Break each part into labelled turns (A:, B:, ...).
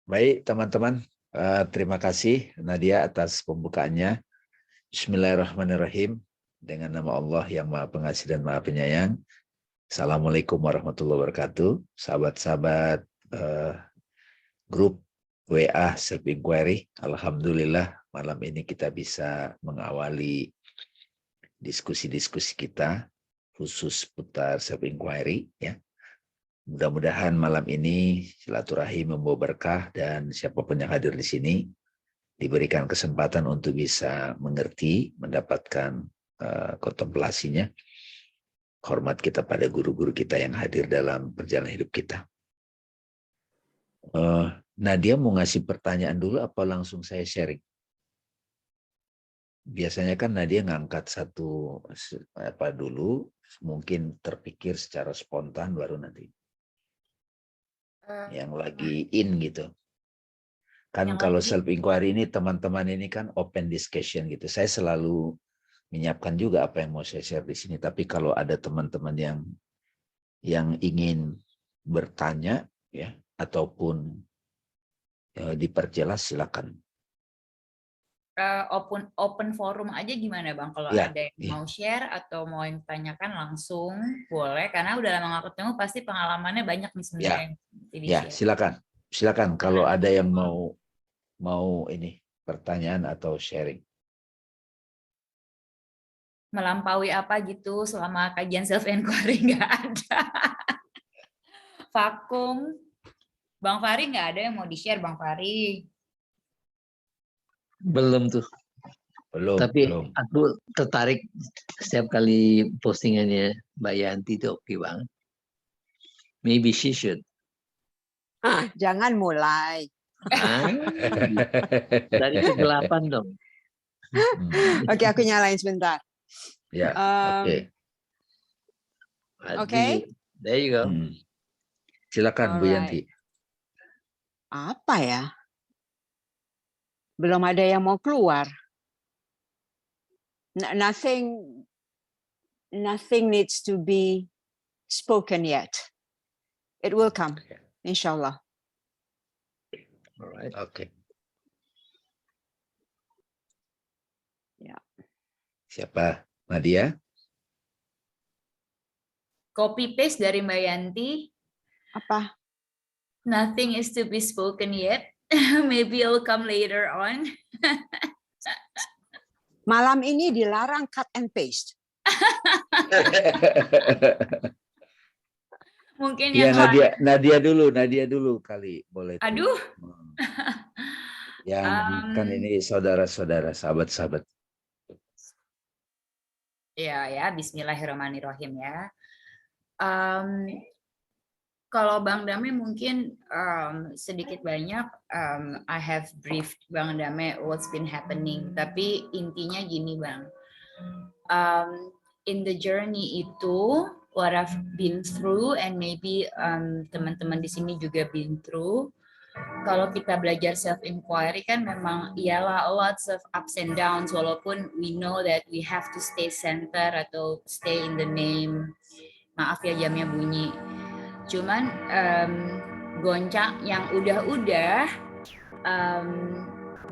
A: Baik, teman-teman. Terima kasih Nadia atas pembukaannya. Bismillahirrahmanirrahim. Dengan nama Allah yang Maha Pengasih dan Maha Penyayang. Assalamualaikum warahmatullahi wabarakatuh. Sahabat-sahabat grup WA Self Inquiry. Alhamdulillah malam ini kita bisa mengawali diskusi-diskusi kita khusus putar Self Inquiry, ya. Mudah-mudahan malam ini silaturahim membawa berkah dan siapapun yang hadir di sini diberikan kesempatan untuk bisa mengerti, mendapatkan kontemplasinya. Hormat kita pada guru-guru kita yang hadir dalam perjalanan hidup kita. Nadia mau ngasih pertanyaan dulu apa langsung saya sharing? Biasanya kan Nadia ngangkat satu apa dulu, mungkin terpikir secara spontan baru nanti. Yang lagi in gitu. Kan kalau self inquiry ini teman-teman ini kan open discussion gitu. Saya selalu menyiapkan juga apa yang mau saya share di sini. Tapi kalau ada teman-teman yang ingin bertanya ya ataupun diperjelas silakan.
B: Open forum aja gimana Bang? Kalau
A: Ya,
B: ada yang mau share atau mau yang tanyakan langsung boleh. Karena udah lama nggak ketemu pasti pengalamannya banyak nih sebenarnya.
A: Ya, silakan. Silakan kalau ada yang mau ini pertanyaan atau sharing.
B: Melampaui apa gitu selama kajian self inquiry nggak ada. Vakum. Bang Fahri nggak ada yang mau di-share Bang Fahri?
C: Belum tuh. Tapi aku tertarik setiap kali postingannya Mbak Yanti itu oke banget. Maybe she should.
D: Jangan mulai.
C: Dari kegelapan dong.
D: Oke, aku nyalain sebentar.
A: Ya,
D: Oke.
C: There you go.
A: Silakan Bu Yanti.
D: Apa ya? Belum ada yang mau keluar. Nothing needs to be spoken yet. It will come, inshallah.
C: Alright.
A: Oke.
D: Ya.
A: Siapa? Nadia?
B: Copy paste dari Mbak Yanti.
D: Apa?
B: Nothing is to be spoken yet. Maybe it'll come later on.
D: Malam ini dilarang cut and paste.
B: Mungkin
A: ya,
B: yang
A: Nadia dulu kali boleh.
B: Aduh.
A: Yang kan ini saudara-saudara, sahabat-sahabat.
B: Ya, Bismillahirrahmanirrahim ya. Kalau Bang Dame mungkin sedikit banyak I have briefed Bang Dame what's been happening. Tapi intinya gini Bang, in the journey itu what I've been through and maybe teman-teman di sini juga been through. Kalau kita belajar self inquiry kan memang ialah lots of ups and downs walaupun we know that we have to stay center atau stay in the name. Maaf ya jamnya bunyi. Cuman goncang yang udah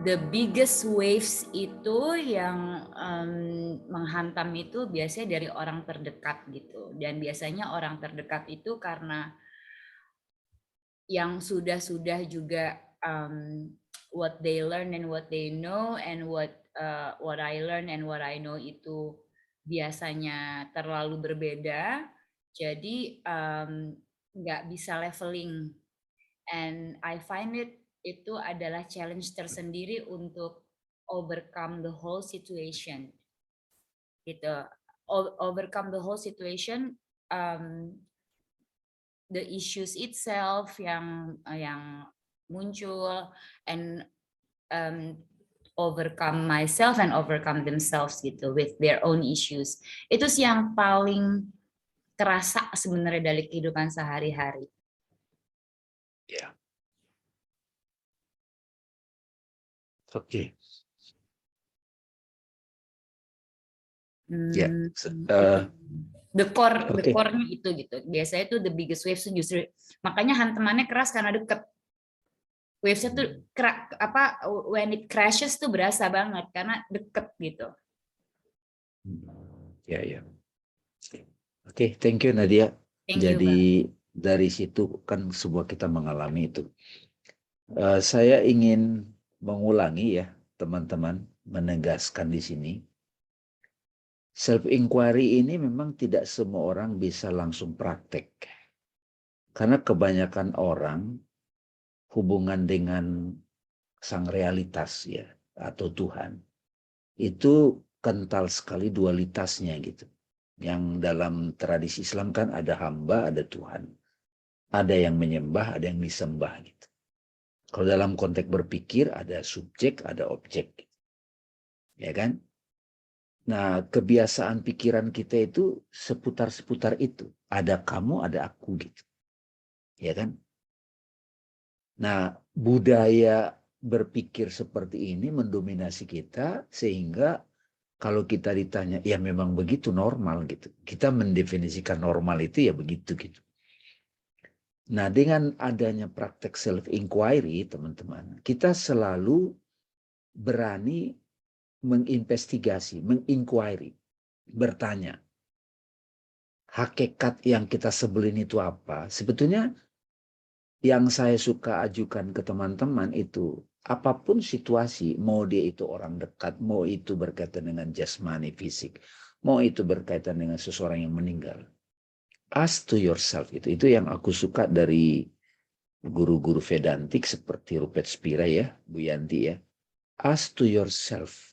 B: the biggest waves itu yang menghantam itu biasanya dari orang terdekat gitu. Dan biasanya orang terdekat itu karena yang sudah juga what they learn and what they know and what I learn and what I know itu biasanya terlalu berbeda. Jadi nggak bisa leveling, and I find itu adalah challenge tersendiri untuk overcome the whole situation gitu. Overcome the whole situation, the issues itself yang muncul, and overcome myself and overcome themselves gitu with their own issues. Itu sih yang paling kerasa sebenarnya dari kehidupan sehari-hari.
A: Ya. Oke.
B: Ya. The
A: Okay.
B: core-nya itu gitu. Biasanya itu the biggest waves justru makanya hantamannya keras karena deket. Wavesnya tuh when it crashes tuh berasa banget karena deket gitu.
A: Ya, ya. Oke, thank you Nadia.
B: Thank you,
A: Jadi dari situ kan semua kita mengalami itu. Saya ingin mengulangi ya, teman-teman, menegaskan di sini. Self inquiry ini memang tidak semua orang bisa langsung praktek. Karena kebanyakan orang hubungan dengan sang realitas ya atau Tuhan itu kental sekali dualitasnya gitu. Yang dalam tradisi Islam kan ada hamba, ada Tuhan. Ada yang menyembah, ada yang disembah gitu. Kalau dalam konteks berpikir ada subjek, ada objek. Ya kan? Nah, kebiasaan pikiran kita itu seputar-seputar itu. Ada kamu, ada aku gitu. Ya kan? Nah, budaya berpikir seperti ini mendominasi kita sehingga kalau kita ditanya, ya memang begitu normal gitu. Kita mendefinisikan normal itu ya begitu gitu. Nah, dengan adanya praktek self-inquiry, teman-teman, kita selalu berani menginvestigasi, menginquiry, bertanya. Hakikat yang kita sebelin itu apa? Sebetulnya yang saya suka ajukan ke teman-teman itu, apapun situasi, mau dia itu orang dekat, mau itu berkaitan dengan jasmani fisik, mau itu berkaitan dengan seseorang yang meninggal. Ask to yourself itu yang aku suka dari guru-guru Vedantik seperti Rupert Spira ya, Bu Yanti ya. Ask to yourself.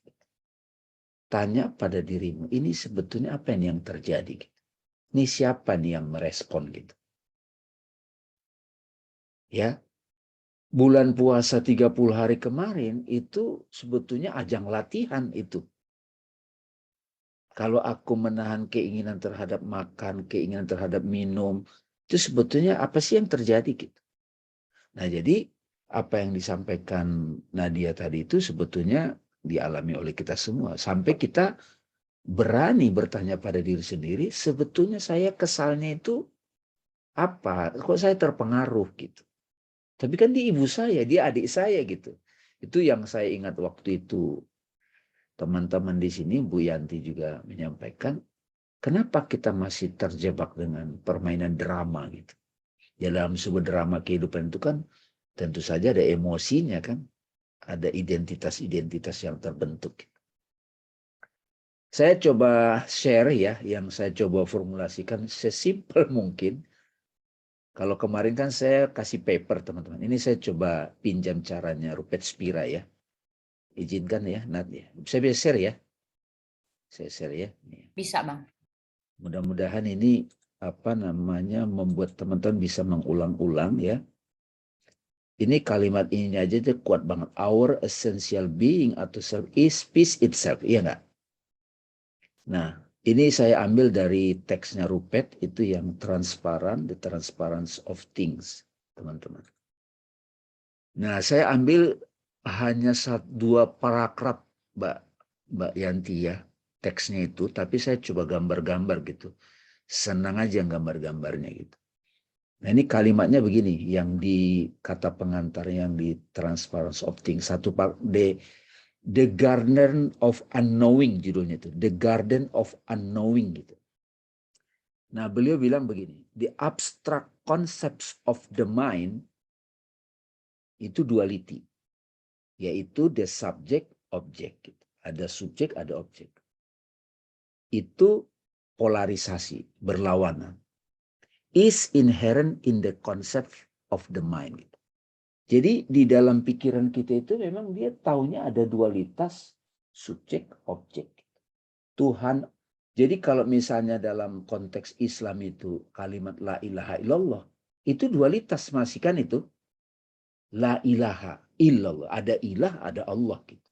A: Tanya pada dirimu, ini sebetulnya apa yang terjadi? Ini siapa nih yang merespon gitu? Ya, bulan puasa 30 hari kemarin itu sebetulnya ajang latihan itu. Kalau aku menahan keinginan terhadap makan, keinginan terhadap minum, itu sebetulnya apa sih yang terjadi gitu. Nah, jadi apa yang disampaikan Nadia tadi itu sebetulnya dialami oleh kita semua. Sampai kita berani bertanya pada diri sendiri, sebetulnya saya kesalnya itu apa? Kok saya terpengaruh gitu. Tapi kan dia ibu saya, dia adik saya gitu. Itu yang saya ingat waktu itu. Teman-teman di sini, Bu Yanti juga menyampaikan, kenapa kita masih terjebak dengan permainan drama gitu. Ya dalam sebuah drama kehidupan itu kan tentu saja ada emosinya kan. Ada identitas-identitas yang terbentuk. Saya coba share ya, yang saya coba formulasikan sesimpel mungkin. Kalau kemarin kan saya kasih paper teman-teman. Ini saya coba pinjam caranya Rupert Spira ya. Izinkan ya, Nat ya. Saya bisa share ya. Saya share ya.
B: Bisa Bang.
A: Mudah-mudahan ini membuat teman-teman bisa mengulang-ulang ya. Ini kalimat ini aja tuh kuat banget. Our essential being atau self is peace itself. Iya nggak? Nah, ini saya ambil dari teksnya Rupert itu yang transparan, the transparency of things, teman-teman. Nah, saya ambil hanya dua paragraf, Mbak Yanti ya, teksnya itu, tapi saya coba gambar-gambar gitu. Senang aja gambar-gambarnya gitu. Nah, ini kalimatnya begini, yang di kata pengantar yang di transparency of things, The Garden of Unknowing judulnya itu. The Garden of Unknowing gitu. Nah, beliau bilang begini. The abstract concepts of the mind itu duality. Yaitu the subject object. Gitu. Ada subjek, ada objek. Itu polarisasi, berlawanan. Is inherent in the concept of the mind. Gitu. Jadi di dalam pikiran kita itu memang dia taunya ada dualitas subjek, objek. Tuhan. Jadi kalau misalnya dalam konteks Islam itu kalimat la ilaha illallah, itu dualitas masih kan itu. La ilaha illallah. Ada ilah, ada Allah. Gitu.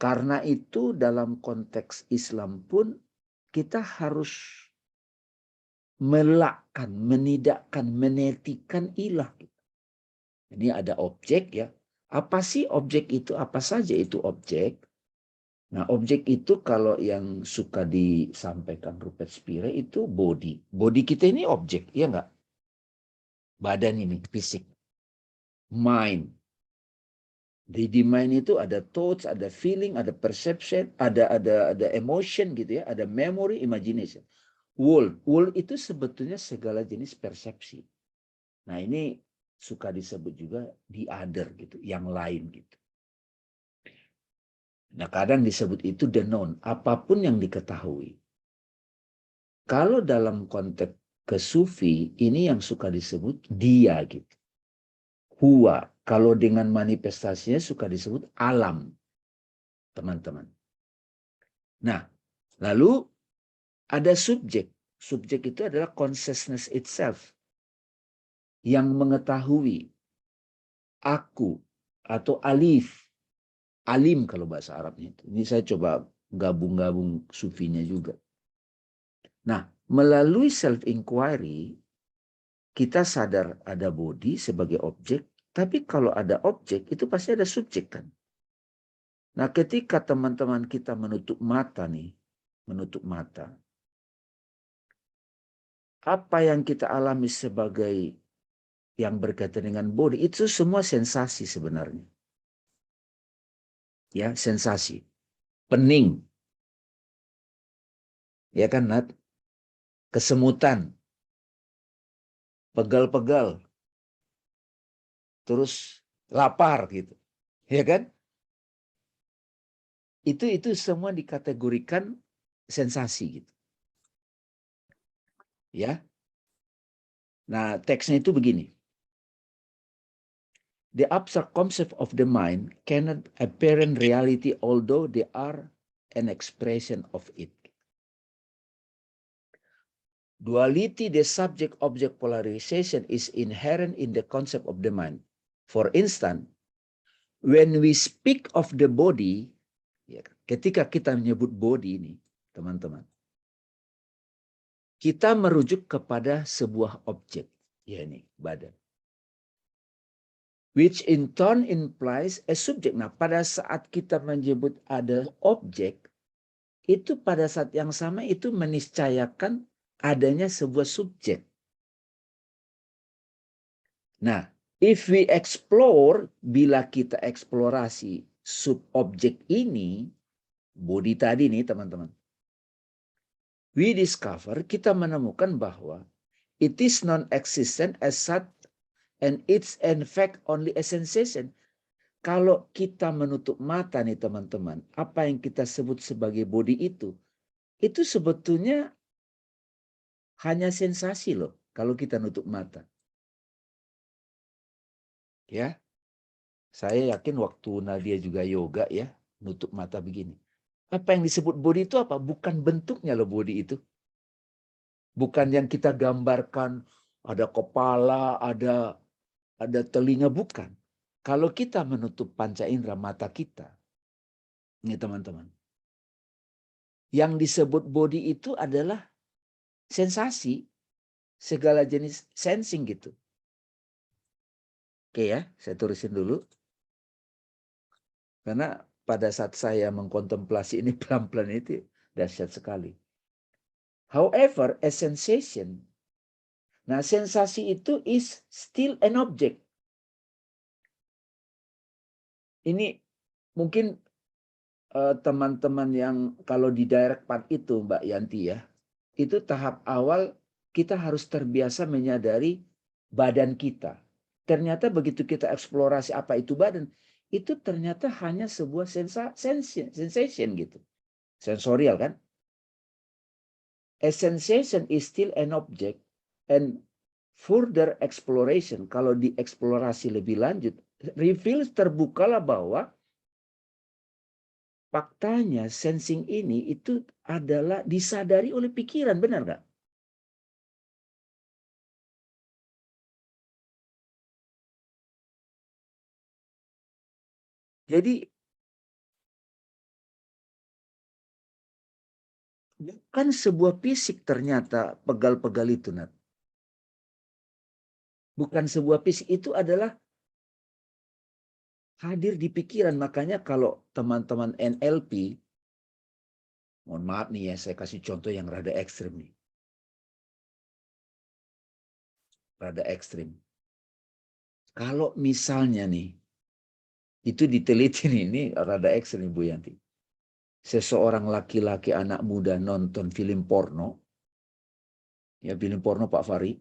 A: Karena itu dalam konteks Islam pun kita harus melakkan, menidakkan, menetikan ilah. Gitu. Ini ada objek ya. Apa sih objek itu? Apa saja itu objek? Nah, objek itu kalau yang suka disampaikan Rupert Spira itu body. Body kita ini objek, ya enggak? Badan ini, fisik. mind. Di mind itu ada thoughts, ada feeling, ada perception, ada emotion gitu ya, ada memory, imagination. World itu sebetulnya segala jenis persepsi. Nah, ini suka disebut juga the other gitu, yang lain gitu. Nah, kadang disebut itu the known, apapun yang diketahui. Kalau dalam konteks ke sufi, ini yang suka disebut dia gitu. Huwa, kalau dengan manifestasinya suka disebut alam, teman-teman. Nah, lalu ada subjek. Subjek itu adalah consciousness itself yang mengetahui aku atau alif. Alim kalau bahasa Arabnya itu. Ini saya coba gabung-gabung sufinya juga. Nah, melalui self-inquiry, kita sadar ada body sebagai objek, tapi kalau ada objek, itu pasti ada subjek kan. Nah, ketika teman-teman kita menutup mata nih, menutup mata, apa yang kita alami sebagai yang berkaitan dengan body, itu semua sensasi sebenarnya. Ya, sensasi. Pening. Ya kan, Nat? Kesemutan. Pegal-pegal. Terus lapar gitu. Ya kan? Itu semua dikategorikan sensasi gitu. Ya. Nah, teksnya itu begini. The abstract concept of the mind cannot apparent reality although they are an expression of it. Duality, the subject-object polarization is inherent in the concept of the mind. For instance, when we speak of the body, ya, ketika kita menyebut body ini, teman-teman, kita merujuk kepada sebuah objek, ya ini badan. Which in turn implies a subject. Nah, pada saat kita menyebut ada objek, itu pada saat yang sama itu meniscayakan adanya sebuah subjek. Nah, if we explore, bila kita eksplorasi subobjek ini, body tadi nih teman-teman, we discover, kita menemukan bahwa it is non-existent as such and it's in fact only a sensation. Kalau kita menutup mata nih teman-teman, apa yang kita sebut sebagai body itu sebetulnya hanya sensasi loh kalau kita nutup mata. Ya, saya yakin waktu Nadia juga yoga ya, nutup mata begini. Apa yang disebut body itu apa? Bukan bentuknya loh body itu. Bukan yang kita gambarkan ada kepala, ada telinga, bukan. Kalau kita menutup panca indera mata kita, ini teman-teman, yang disebut body itu adalah sensasi, segala jenis sensing gitu. Oke ya, saya tulisin dulu. Karena pada saat saya mengkontemplasi ini pelan-pelan itu dahsyat sekali. However, a sensation, nah sensasi itu is still an object. Ini mungkin teman-teman yang kalau di direct part itu Mbak Yanti ya, itu tahap awal kita harus terbiasa menyadari badan kita. Ternyata begitu kita eksplorasi apa itu badan, itu ternyata hanya sebuah sensation gitu. Sensorial kan? A sensation is still an object and further exploration, kalau dieksplorasi lebih lanjut, reveals, terbukalah bahwa faktanya sensing ini itu adalah disadari oleh pikiran, benar nggak? Jadi bukan sebuah fisik ternyata pegal-pegal itu, Nat. Bukan sebuah fisik, itu adalah hadir di pikiran. Makanya kalau teman-teman NLP, mohon maaf nih ya, saya kasih contoh yang rada ekstrim nih. Rada ekstrim. Kalau misalnya nih, itu diteliti nih, ini rada ekstrim Bu Yanti. Seseorang laki-laki anak muda nonton film porno, ya film porno Pak Fari,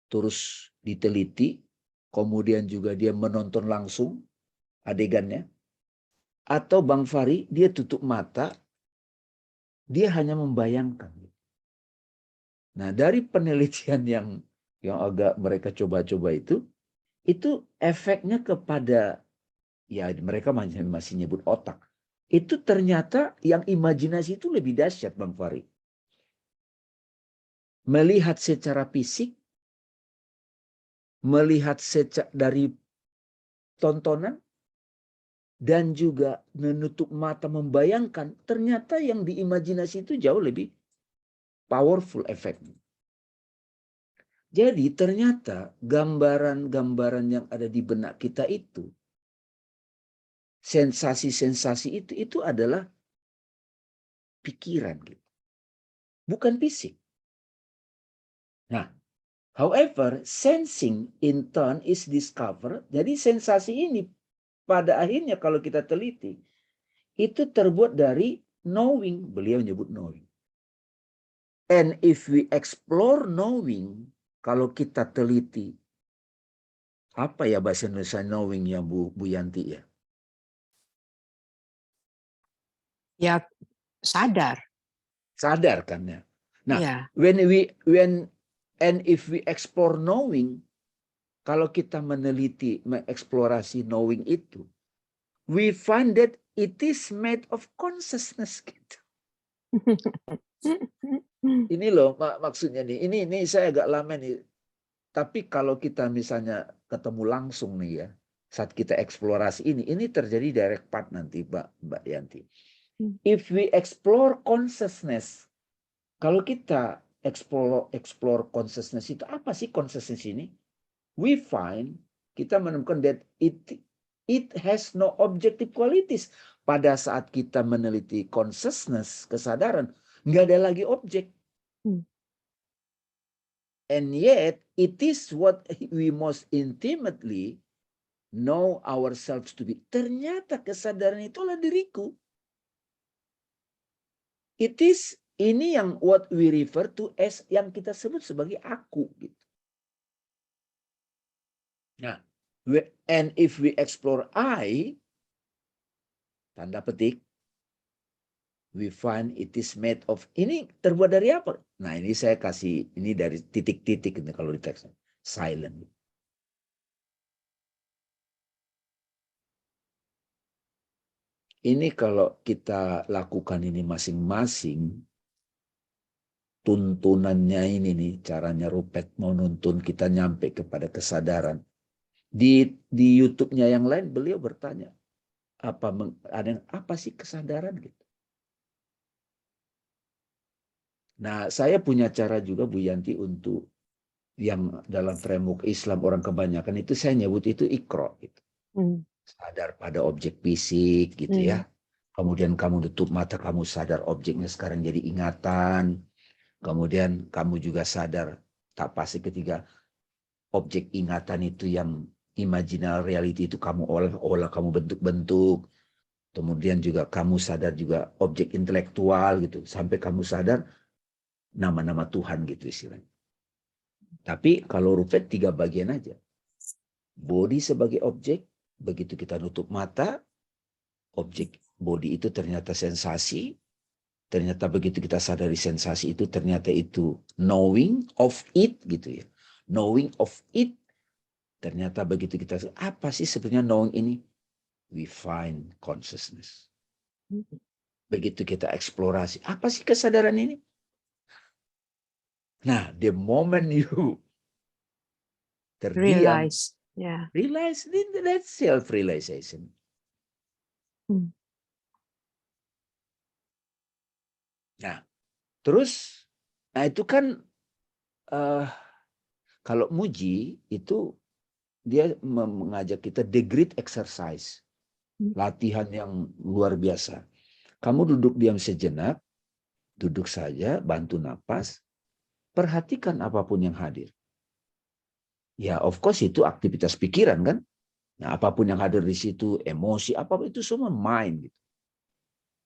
A: terus diteliti, kemudian juga dia menonton langsung adegannya, atau Bang Fari dia tutup mata, dia hanya membayangkan. Nah, dari penelitian yang agak mereka coba-coba itu efeknya kepada, ya mereka masih nyebut otak. Itu ternyata yang imajinasi itu lebih dahsyat Bang Fari. Melihat secara fisik, melihat dari tontonan, dan juga menutup mata membayangkan, ternyata yang diimajinasi itu jauh lebih powerful efeknya. Jadi ternyata gambaran-gambaran yang ada di benak kita itu, sensasi-sensasi itu adalah pikiran, gitu. Bukan fisik. Nah, however, sensing in turn is discovered. Jadi sensasi ini pada akhirnya kalau kita teliti, itu terbuat dari knowing. Beliau menyebut knowing. And if we explore knowing, kalau kita teliti, apa ya bahasa Indonesia knowing ya Bu Yanti ya?
D: Ya, sadar.
A: Sadar kan ya. Nah,
D: Ya.
A: and if we explore knowing, kalau kita meneliti, mengeksplorasi knowing itu, we find that it is made of consciousness gitu. Ini loh maksudnya nih. Ini saya agak lama nih. Tapi kalau kita misalnya ketemu langsung nih ya, saat kita eksplorasi ini terjadi direct part nanti Mbak Yanti. If we explore consciousness, kalau kita explore consciousness itu, apa sih consciousness ini? We find, kita menemukan that it has no objective qualities. Pada saat kita meneliti consciousness, kesadaran, nggak ada lagi objek. And yet, it is what we most intimately know ourselves to be. Ternyata kesadaran itulah diriku. It is ini yang what we refer to as, yang kita sebut sebagai aku. Gitu. Nah, and if we explore I, tanda petik, we find it is made of, ini terbuat dari apa? Nah, ini saya kasih, ini dari titik-titik ini kalau di teks. Silent. Ini kalau kita lakukan ini masing-masing, tuntunannya ini nih, caranya Rupert mau nuntun kita nyampe kepada kesadaran. Di YouTube-nya yang lain beliau bertanya, apa sih kesadaran gitu. Nah, saya punya cara juga Bu Yanti untuk yang dalam framework Islam orang kebanyakan itu saya nyebut itu ikro gitu. Sadar pada objek fisik gitu ya. Kemudian kamu tutup mata, kamu sadar objeknya sekarang jadi ingatan. Kemudian kamu juga sadar tak pasti ketika objek ingatan itu yang imaginal reality itu kamu olah kamu bentuk-bentuk. Kemudian juga kamu sadar juga objek intelektual gitu. Sampai kamu sadar nama-nama Tuhan gitu istilahnya. Tapi kalau Rupert 3 bagian aja. Body sebagai objek, begitu kita nutup mata, objek body itu ternyata sensasi. Ternyata begitu kita sadari sensasi itu, ternyata itu knowing of it gitu ya. Knowing of it. Ternyata begitu kita, apa sih sebenarnya knowing ini? We find consciousness. Begitu kita eksplorasi, apa sih kesadaran ini? Nah, the moment you terdiam, realize, that's self-realization. Nah, terus, nah itu kan kalau muji itu dia mengajak kita the great exercise, latihan yang luar biasa. Kamu duduk diam sejenak, duduk saja, bantu napas, perhatikan apapun yang hadir. Ya, of course itu aktivitas pikiran kan. Nah, apapun yang hadir di situ, emosi, apapun itu semua mind. Gitu.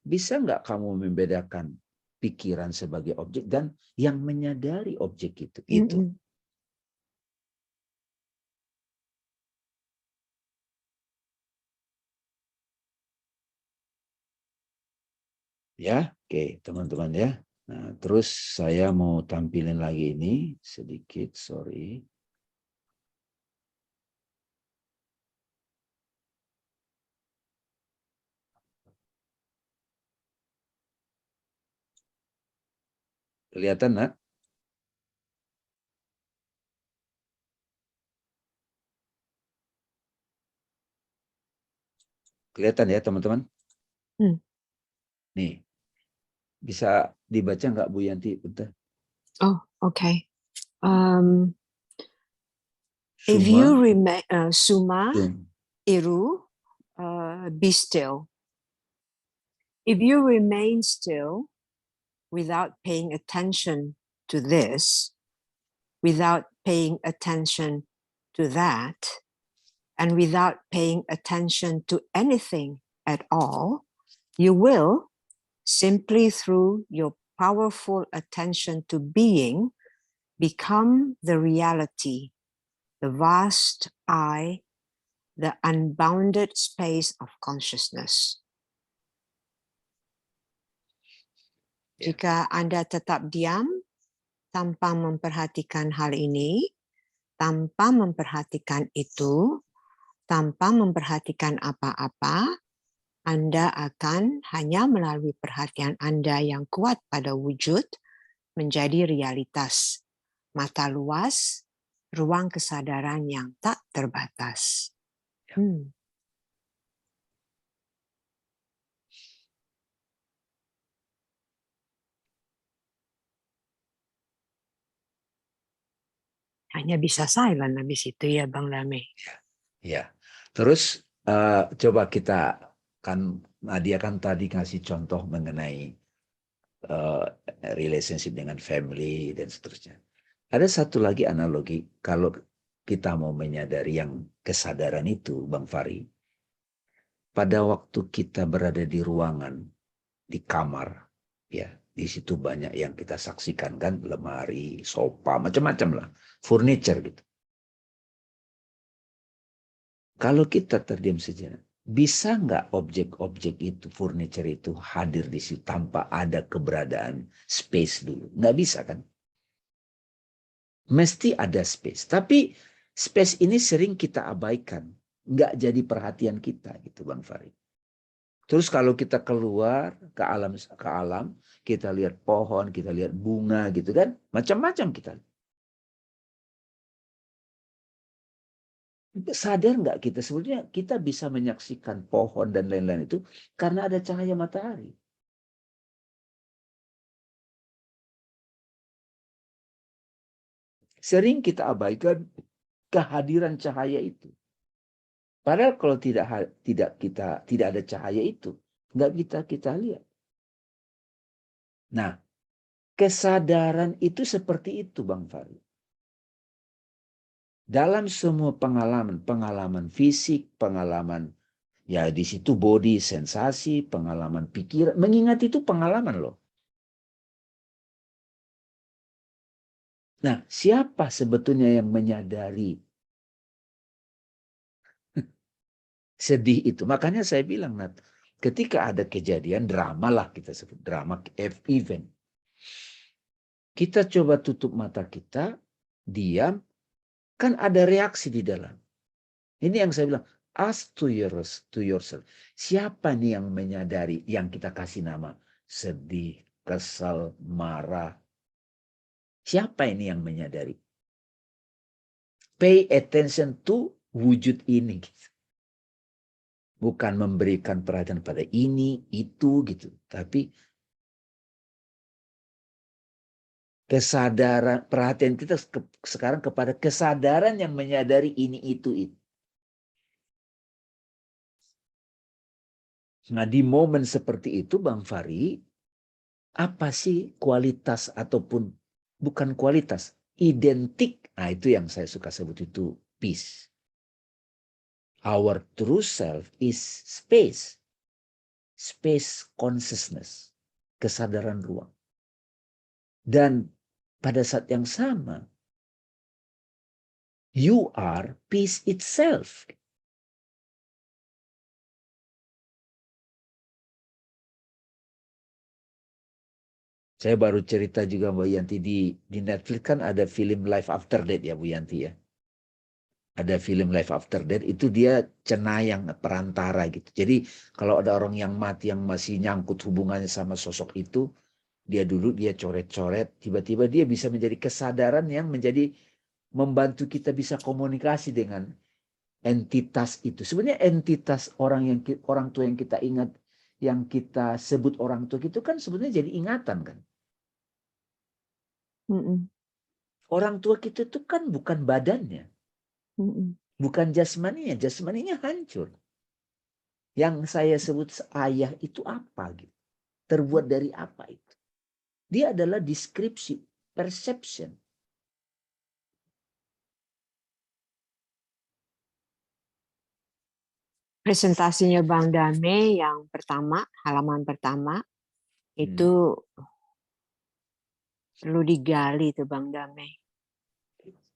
A: Bisa nggak kamu membedakan pikiran sebagai objek dan yang menyadari objek itu? Itu. Ya, oke teman-teman ya. Nah, terus saya mau tampilin lagi ini sedikit, sorry. Kelihatan, nak? Kelihatan ya, teman-teman? Nih, bisa dibaca nggak Bu Yanti? Bentar.
D: Oh, okay. If
A: Suma,
D: you remain, Suma,
A: Sum.
D: Iru, be still. If you remain still without paying attention to this, without paying attention to that, and without paying attention to anything at all, you will, simply through your powerful attention to being, become the reality, the vast I, the unbounded space of consciousness. Jika Anda tetap diam tanpa memperhatikan hal ini, tanpa memperhatikan itu, tanpa memperhatikan apa-apa, Anda akan hanya melalui perhatian Anda yang kuat pada wujud menjadi realitas, mata luas, ruang kesadaran yang tak terbatas. Hanya bisa silent habis itu ya Bang Lame.
A: Ya. Terus coba kita kan Nadia kan tadi ngasih contoh mengenai relationship dengan family dan seterusnya. Ada satu lagi analogi kalau kita mau menyadari yang kesadaran itu, Bang Fari. Pada waktu kita berada di ruangan, di kamar, ya di situ banyak yang kita saksikan kan, lemari, sofa, macam-macam lah, furniture gitu. Kalau kita terdiam sejenak, bisa nggak objek-objek itu, furniture itu hadir di situ tanpa ada keberadaan space dulu? Nggak bisa kan? Mesti ada space. Tapi space ini sering kita abaikan. Nggak jadi perhatian kita gitu Bang Farid. Terus kalau kita keluar ke alam, kita lihat pohon, kita lihat bunga gitu kan, macam-macam kita. Sadar nggak kita sebetulnya kita bisa menyaksikan pohon dan lain-lain itu karena ada cahaya matahari. Sering kita abaikan kehadiran cahaya itu. Padahal kalau tidak ada cahaya itu, nggak kita lihat. Nah, kesadaran itu seperti itu, Bang Fari. Dalam semua pengalaman fisik, pengalaman ya di situ body, sensasi, pengalaman pikiran, mengingat itu pengalaman loh. Nah, siapa sebetulnya yang menyadari sedih itu? Makanya saya bilang, Nat, ketika ada kejadian drama lah kita sebut, drama event. Kita coba tutup mata kita, diam, kan ada reaksi di dalam. Ini yang saya bilang, ask to yourself. Siapa nih yang menyadari, yang kita kasih nama? Sedih, kesal, marah. Siapa ini yang menyadari? Pay attention to wujud ini. Bukan memberikan perhatian pada ini, itu gitu. Tapi kesadaran, perhatian kita sekarang kepada kesadaran yang menyadari ini, itu. Nah di momen seperti itu Bang Fari, apa sih kualitas ataupun bukan kualitas, identik Nah, itu yang saya suka sebut itu peace. Our true self is space. Space consciousness. Kesadaran ruang. Dan pada saat yang sama, you are peace itself. Saya baru cerita juga Mbak Yanti di Netflix kan ada film Life After Death ya Bu Yanti ya. Ada film Life After Death itu dia cenayang perantara gitu. Jadi kalau ada orang yang mati yang masih nyangkut hubungannya sama sosok itu, dia coret-coret, tiba-tiba dia bisa menjadi kesadaran yang menjadi membantu kita bisa komunikasi dengan entitas itu. Sebenarnya entitas orang tua yang kita ingat, yang kita sebut orang tua itu kan sebenarnya jadi ingatan kan. Orang tua kita itu kan bukan badannya. Bukan jasmaninya. Jasmaninya hancur. Yang saya sebut ayah itu apa gitu. Terbuat dari apa itu. Dia adalah deskripsi, perception.
D: Presentasinya Bang Dame yang pertama, halaman pertama, itu perlu digali tuh Bang Dame.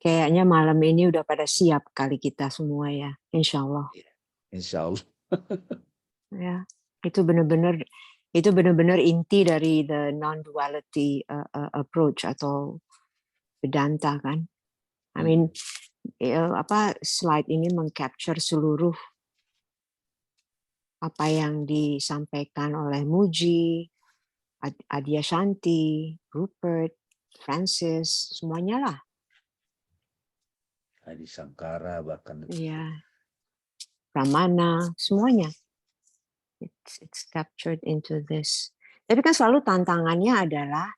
D: Kayaknya malam ini udah pada siap kali kita semua ya, insya Allah.
A: Insya Allah.
D: Ya, itu benar-benar inti dari the non-duality approach atau Vedanta kan. I mean, slide ini mengcapture seluruh apa yang disampaikan oleh Muji, Adyashanti, Rupert, Francis, semuanya lah.
A: Adi Sankara bahkan.
D: Iya. Pramana, semuanya. It's captured into this. Tapi kan selalu tantangannya adalah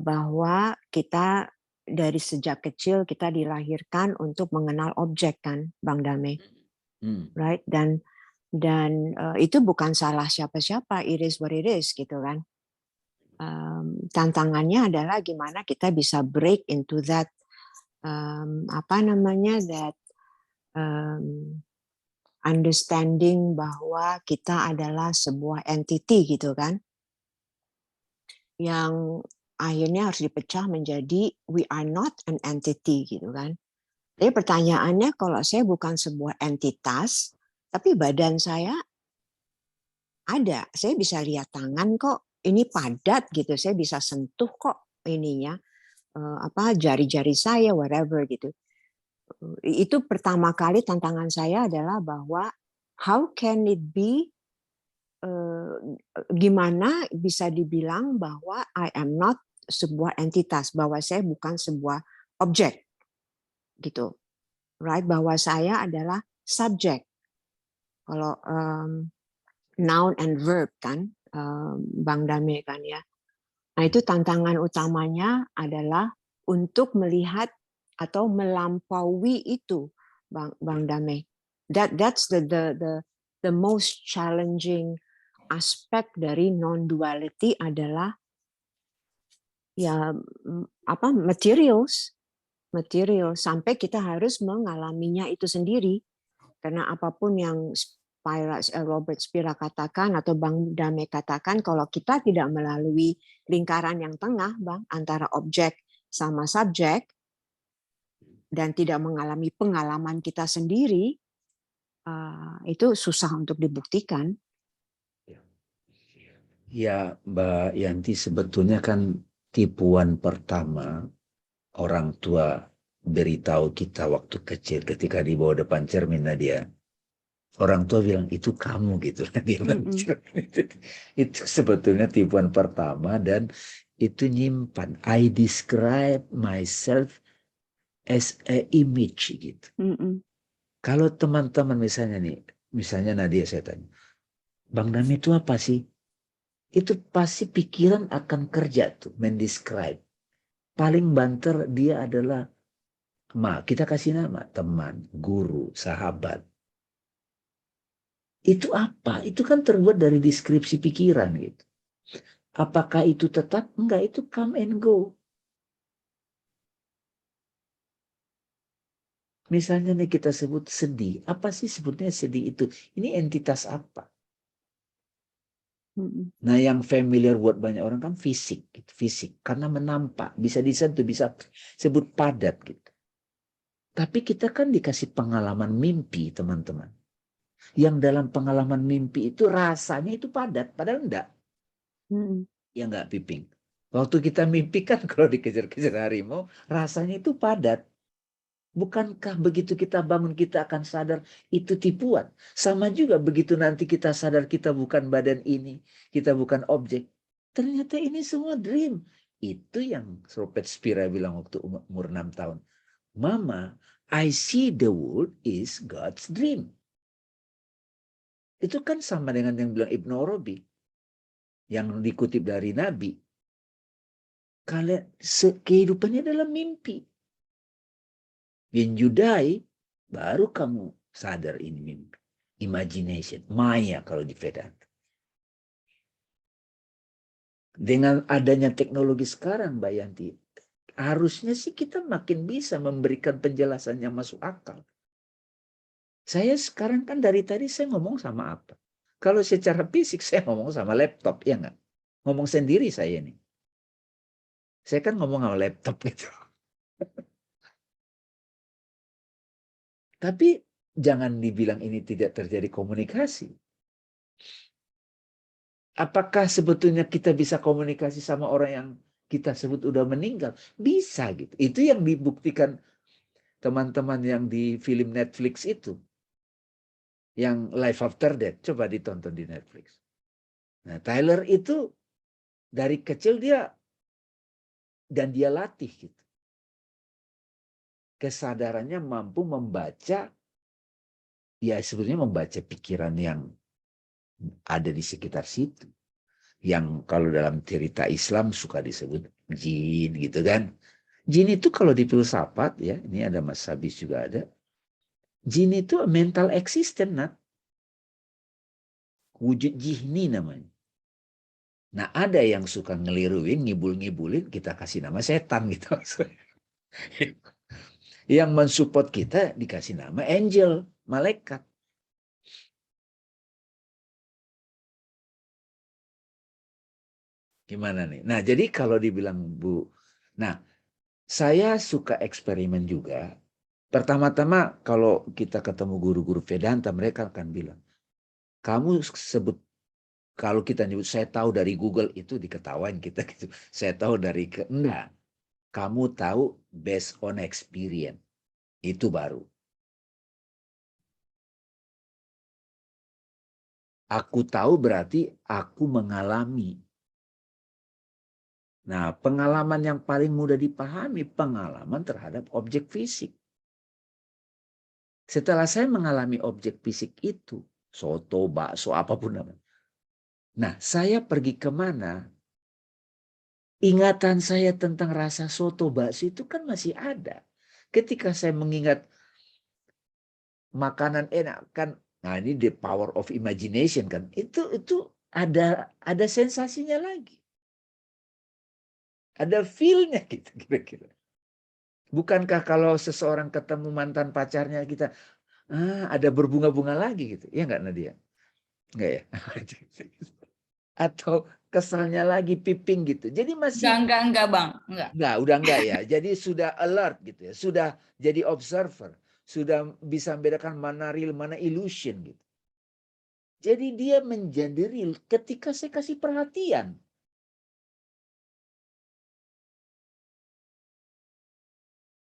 D: bahwa kita dari sejak kecil kita dilahirkan untuk mengenal objek kan, Bang Dame. Right? Dan itu bukan salah siapa-siapa, it is what it is gitu kan. Tantangannya adalah gimana kita bisa break into that understanding bahwa kita adalah sebuah entity gitu kan, yang akhirnya harus dipecah menjadi we are not an entity gitu kan. Jadi pertanyaannya, kalau saya bukan sebuah entitas, tapi badan saya ada, saya bisa lihat tangan kok, ini padat gitu, saya bisa sentuh kok ininya, jari-jari saya, whatever gitu. Itu pertama kali tantangan saya adalah bahwa how can it be, gimana bisa dibilang bahwa I am not sebuah entitas, bahwa saya bukan sebuah objek gitu, right? Bahwa saya adalah subjek. Kalau noun and verb kan, Bang Dame kan ya. Nah itu tantangan utamanya adalah untuk melihat atau melampaui itu, Bang Dame. That's the most challenging aspek dari non-duality adalah ya materials sampai kita harus mengalaminya itu sendiri, karena apapun yang Robert Spira katakan atau Bang Dame katakan, kalau kita tidak melalui lingkaran yang tengah, Bang, antara objek sama subjek dan tidak mengalami pengalaman kita sendiri, itu susah untuk dibuktikan.
A: Ya, Mbak Yanti, sebetulnya kan tipuan pertama orang tua beritahu kita waktu kecil ketika dibawa depan cermin dia. Orang tua bilang itu kamu gitu. Dia bilang, itu sebetulnya tipuan pertama, dan itu nyimpan. I describe myself as a image gitu. Kalau teman-teman misalnya Nadia saya tanya, Bang Dame itu apa sih? Itu pasti pikiran akan kerja tuh, mendescribe. Paling banter dia adalah kita kasih nama, teman, guru, sahabat. Itu apa? Itu kan terbuat dari deskripsi pikiran gitu. Apakah itu tetap? Enggak, itu come and go. Misalnya nih kita sebut sedih. Apa sih sebutnya sedih itu? Ini entitas apa? Nah, yang familiar buat banyak orang kan fisik, gitu. Fisik karena menampak, bisa disentuh, bisa sebut padat gitu. Tapi kita kan dikasih pengalaman mimpi, teman-teman. Yang dalam pengalaman mimpi itu rasanya itu padat, padahal enggak. Ya enggak, Piping. Waktu kita mimpi kan kalau dikejar-kejar harimau, rasanya itu padat. Bukankah begitu kita bangun kita akan sadar itu tipuan? Sama juga begitu nanti kita sadar kita bukan badan ini, kita bukan objek. Ternyata ini semua dream. Itu yang Robert Spira bilang waktu umur 6 tahun. Mama, I see the world is God's dream. Itu kan sama dengan yang bilang Ibnu Arabi. Yang dikutip dari Nabi. Kalian kehidupannya adalah mimpi. When you die, baru kamu sadar ini mimpi. Imagination, maya kalau di Vedanta. Dengan adanya teknologi sekarang, Mbak Yanti, harusnya sih kita makin bisa memberikan penjelasan yang masuk akal. Saya sekarang kan dari tadi saya ngomong sama apa? Kalau secara fisik saya ngomong sama laptop, ya nggak? Ngomong sendiri saya nih. Saya kan ngomong sama laptop gitu. Tapi jangan dibilang ini tidak terjadi komunikasi. Apakah sebetulnya kita bisa komunikasi sama orang yang kita sebut udah meninggal? Bisa gitu. Itu yang dibuktikan teman-teman yang di film Netflix itu. Yang Life After Death. Coba ditonton di Netflix. Nah, Tyler itu dari kecil dia latih gitu. Kesadarannya mampu membaca, ya sebetulnya membaca pikiran yang ada di sekitar situ. Yang kalau dalam cerita Islam suka disebut jin gitu kan. Jin itu kalau di filsafat ya, ini ada Mas Sabis juga ada. Jin itu mental existence, Nat. Wujud jihni namanya. Nah, ada yang suka ngeliruin, ngibul-ngibulin, kita kasih nama setan gitu. Yang mensupport kita dikasih nama angel, malaikat. Gimana nih? Nah, jadi kalau dibilang Bu, nah, saya suka eksperimen juga. Pertama-tama kalau kita ketemu guru-guru Vedanta, mereka akan bilang, kamu sebut, kalau kita nyebut, saya tahu dari Google, itu diketawain kita gitu. Saya tahu dari, enggak. Kamu tahu based on experience. Itu baru. Aku tahu berarti aku mengalami. Nah, pengalaman yang paling mudah dipahami, pengalaman terhadap objek fisik. Setelah saya mengalami objek fisik itu, soto, bakso, apapun namanya. Nah, saya pergi kemana? Ingatan saya tentang rasa soto, bakso itu kan masih ada. Ketika saya mengingat makanan enak kan, nah ini the power of imagination kan. Itu ada sensasinya lagi. Ada feel-nya gitu kira-kira. Bukankah kalau seseorang ketemu mantan pacarnya kita, ada berbunga-bunga lagi gitu. Ya enggak Nadia? Enggak ya? Atau kesalnya lagi Piping gitu. Jadi masih
B: enggak Bang, enggak.
A: Udah enggak ya. Jadi sudah alert gitu ya. Sudah jadi observer, sudah bisa membedakan mana real, mana illusion gitu. Jadi dia menjadi real ketika saya kasih perhatian.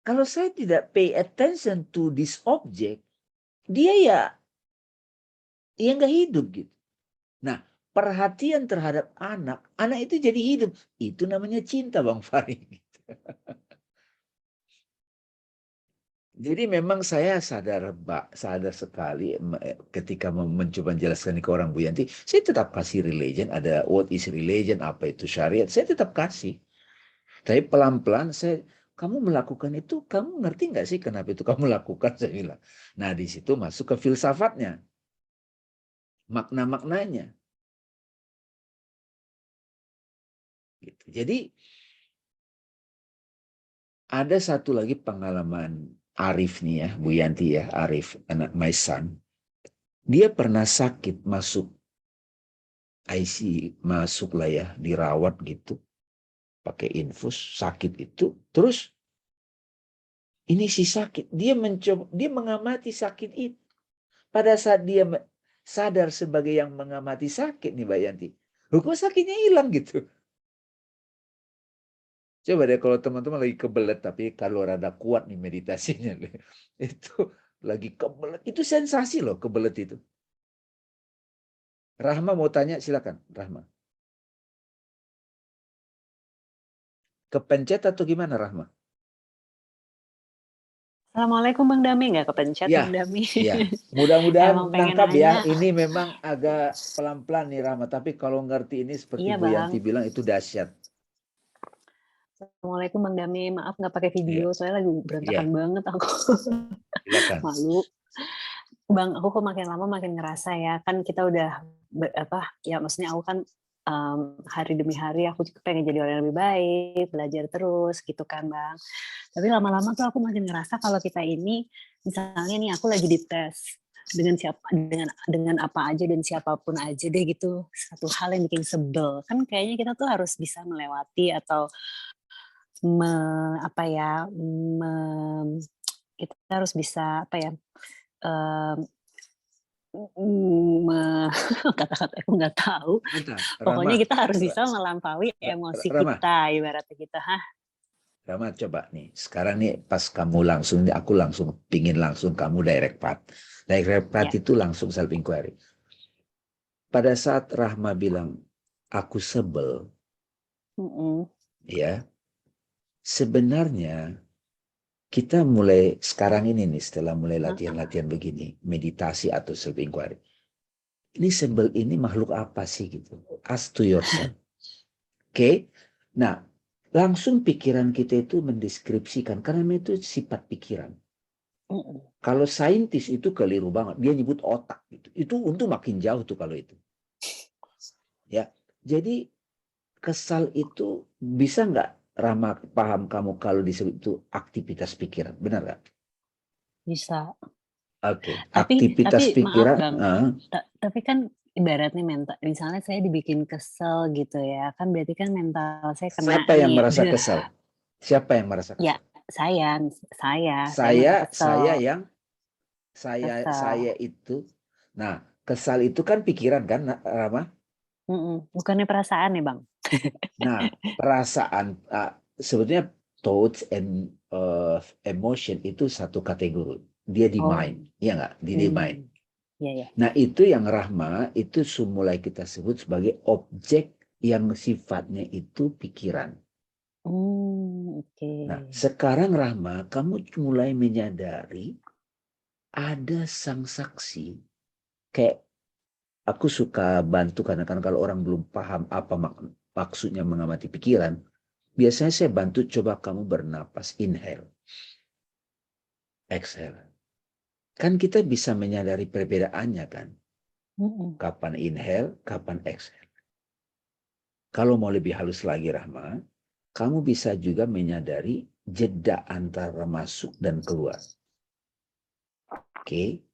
A: Kalau saya tidak pay attention to this object, dia ya nggak hidup gitu. Nah, perhatian terhadap anak itu jadi hidup. Itu namanya cinta, Bang Fahri. Jadi memang saya sadar sekali ketika mencoba menjelaskan ke orang Bu Yanti, saya tetap kasih religion, ada what is religion, apa itu syariat, saya tetap kasih. Tapi pelan-pelan kamu melakukan itu, kamu ngerti nggak sih kenapa itu kamu lakukan, saya bilang. Nah, di situ masuk ke filsafatnya, makna-maknanya. Gitu. Jadi ada satu lagi pengalaman Arif nih ya, Bu Yanti ya, Arif, anak my son. Dia pernah sakit masuk IC, masuk lah ya, dirawat gitu. Pakai infus, sakit itu. Terus ini si sakit, dia mengamati sakit itu. Pada saat dia sadar sebagai yang mengamati sakit nih Mbak Yanti, kok sakitnya hilang gitu. Coba deh kalau teman-teman lagi kebelet, tapi kalau rada kuat nih meditasinya, itu lagi kebelet, itu sensasi loh kebelet itu. Rahma mau tanya, silakan Rahma. Kepencet atau gimana Rahma?
E: Assalamualaikum Bang Dami, nggak kepencet
A: Ya,
E: Bang Dami.
A: ya. Mudah-mudahan
E: Emang pengen
A: nangkap ya.
E: nanya.
A: Ini memang agak pelan-pelan nih Rahma, tapi kalau ngerti ini seperti
E: Iya
A: Bu Yanti
E: Bang.
A: bilang itu dahsyat.
E: Assalamualaikum Bang Dami, maaf nggak pakai
A: Iya.
E: video, soalnya lagi berantakan
A: Iya.
E: banget aku.
A: Silakan.
E: Malu. Bang, aku kok makin lama makin ngerasa ya, kan kita udah ya maksudnya aku kan hari demi hari aku pengen jadi orang yang lebih baik, belajar terus gitu kan Bang. Tapi lama-lama tuh aku makin ngerasa kalau kita ini, misalnya nih aku lagi dites dengan dengan apa aja dan siapapun aja deh gitu, satu hal yang bikin sebel, kan kayaknya kita tuh harus bisa melewati atau kita harus bisa kata-kata aku nggak tahu.
A: Bentar,
E: Pokoknya
A: Rahma,
E: kita harus bisa melampaui emosi
A: Rahma.
E: kita, ibaratnya kita.
A: Rahma, coba nih. Sekarang nih pas kamu langsung, aku langsung pingin langsung kamu direct path. Direct path
E: Ya.
A: itu langsung self inquiry. Pada saat Rahma bilang, aku sebel, ya, sebenarnya kita mulai sekarang ini nih, setelah mulai latihan-latihan begini, meditasi atau self inquiry. Ini sebel ini makhluk apa sih gitu? Ask to yourself. Oke? Nah, langsung pikiran kita itu mendeskripsikan, karena itu sifat pikiran. Kalau saintis itu keliru banget, dia nyebut otak gitu. Itu untuk makin jauh tuh kalau itu. Ya, jadi kesal itu bisa nggak Rama paham kamu kalau disebut itu aktivitas pikiran, benar nggak?
E: Bisa.
A: Oke,
E: Tapi
A: aktivitas pikiran.
E: maaf Bang, tapi kan ibaratnya mental, misalnya saya dibikin kesel gitu ya, kan berarti kan mental saya kena.
A: Siapa yang merasa kesal? Siapa yang merasa kesal?
E: Ya, saya merasa kesel.
A: Saya itu. Nah, kesal itu kan pikiran kan, Rama?
E: Bukannya perasaan ya Bang?
A: Nah, perasaan sebetulnya thoughts and emotion itu satu kategori. Dia di mind, ya nggak? Di mind.
E: Ya.
A: Nah, itu yang Rahma itu mulai kita sebut sebagai objek yang sifatnya itu pikiran.
E: Okay.
A: Nah, sekarang Rahma, kamu mulai menyadari ada sang saksi. Kayak aku suka bantu karena kan kalau orang belum paham apa maksudnya mengamati pikiran, biasanya saya bantu coba kamu bernapas, inhale, exhale. Kan kita bisa menyadari perbedaannya kan. Kapan inhale, kapan exhale. Kalau mau lebih halus lagi Rahma, kamu bisa juga menyadari jeda antara masuk dan keluar. Oke.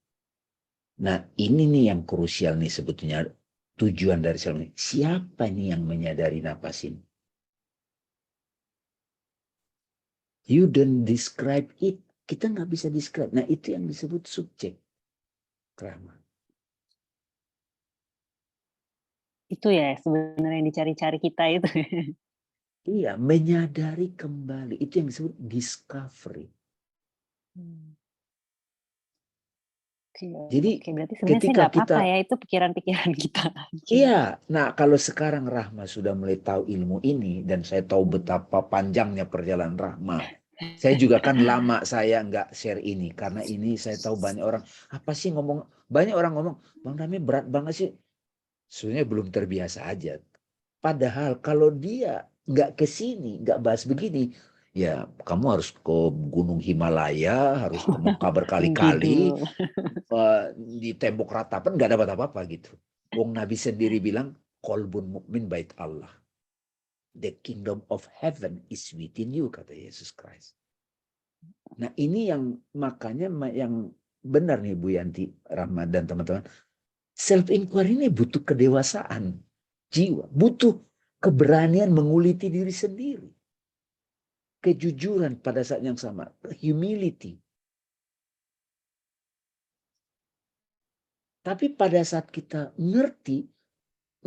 A: Nah ini nih yang krusial nih sebetulnya tujuan dari self ini. Siapa nih yang menyadari napas ini? You don't describe it. Kita nggak bisa describe. Nah itu yang disebut subjek. Rahma.
E: Itu ya sebenarnya yang dicari-cari kita itu.
A: Iya, menyadari kembali. Itu yang disebut discovery. Jadi
E: berarti sebenarnya saya nggak apa-apa ya, itu pikiran-pikiran kita.
A: Iya, nah kalau sekarang Rahma sudah mulai tahu ilmu ini dan saya tahu betapa panjangnya perjalanan Rahma. Saya juga kan lama saya nggak share ini karena ini saya tahu banyak orang apa sih ngomong, banyak orang ngomong Bang Dami berat banget sih. Sebenarnya belum terbiasa aja. Padahal kalau dia nggak ke sini, nggak bahas begini, ya kamu harus ke Gunung Himalaya, harus ke Mekah berkali-kali, di tembok ratapan nggak dapat apa-apa gitu. Wong Nabi sendiri bilang, kolbun mukmin bait Allah. The kingdom of heaven is within you, kata Yesus Christ. Nah ini yang makanya yang benar nih Bu Yanti, Rahmat dan teman-teman. Self inquiry ini butuh kedewasaan jiwa, butuh keberanian menguliti diri sendiri. Kejujuran pada saat yang sama, humility. Tapi pada saat kita ngerti,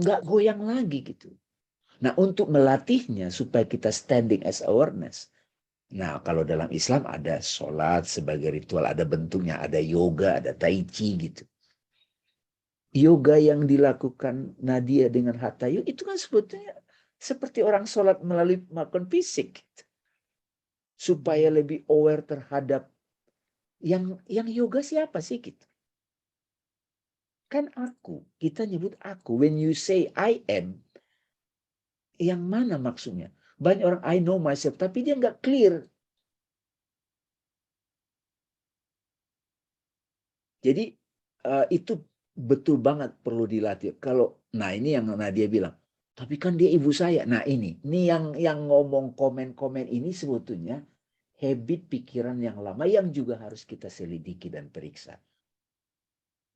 A: nggak goyang lagi gitu. Nah untuk melatihnya supaya kita standing as awareness. Nah kalau dalam Islam ada sholat sebagai ritual, ada bentuknya, ada yoga, ada tai chi gitu. Yoga yang dilakukan Nadia dengan Hatayu itu kan sebetulnya seperti orang sholat melalui melakukan fisik. Gitu. Supaya lebih aware terhadap yang yoga siapa sih gitu. Kan aku, kita nyebut aku. When you say I am, yang mana maksudnya? Banyak orang I know myself, tapi dia nggak clear. Jadi itu betul banget perlu dilatih. Kalau, nah ini yang Nadia bilang, tapi kan dia ibu saya. Nah ini yang ngomong komen-komen ini sebetulnya habit pikiran yang lama yang juga harus kita selidiki dan periksa.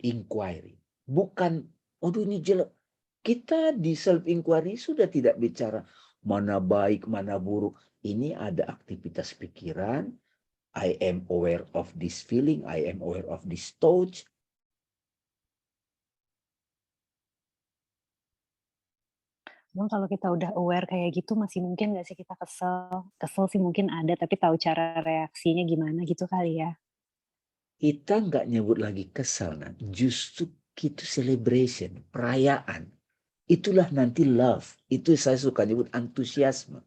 A: Inquiry. Bukan, aduh ini jelek. Kita di self inquiry sudah tidak bicara mana baik, mana buruk. Ini ada aktivitas pikiran. I am aware of this feeling. I am aware of this thought.
E: Bang, kalau kita udah aware kayak gitu, masih mungkin nggak sih kita kesel? Kesel sih mungkin ada, tapi tahu cara reaksinya gimana gitu kali ya.
A: Kita nggak nyebut lagi kesal, nah. Justru itu celebration, perayaan. Itulah nanti love. Itu saya suka nyebut antusiasme.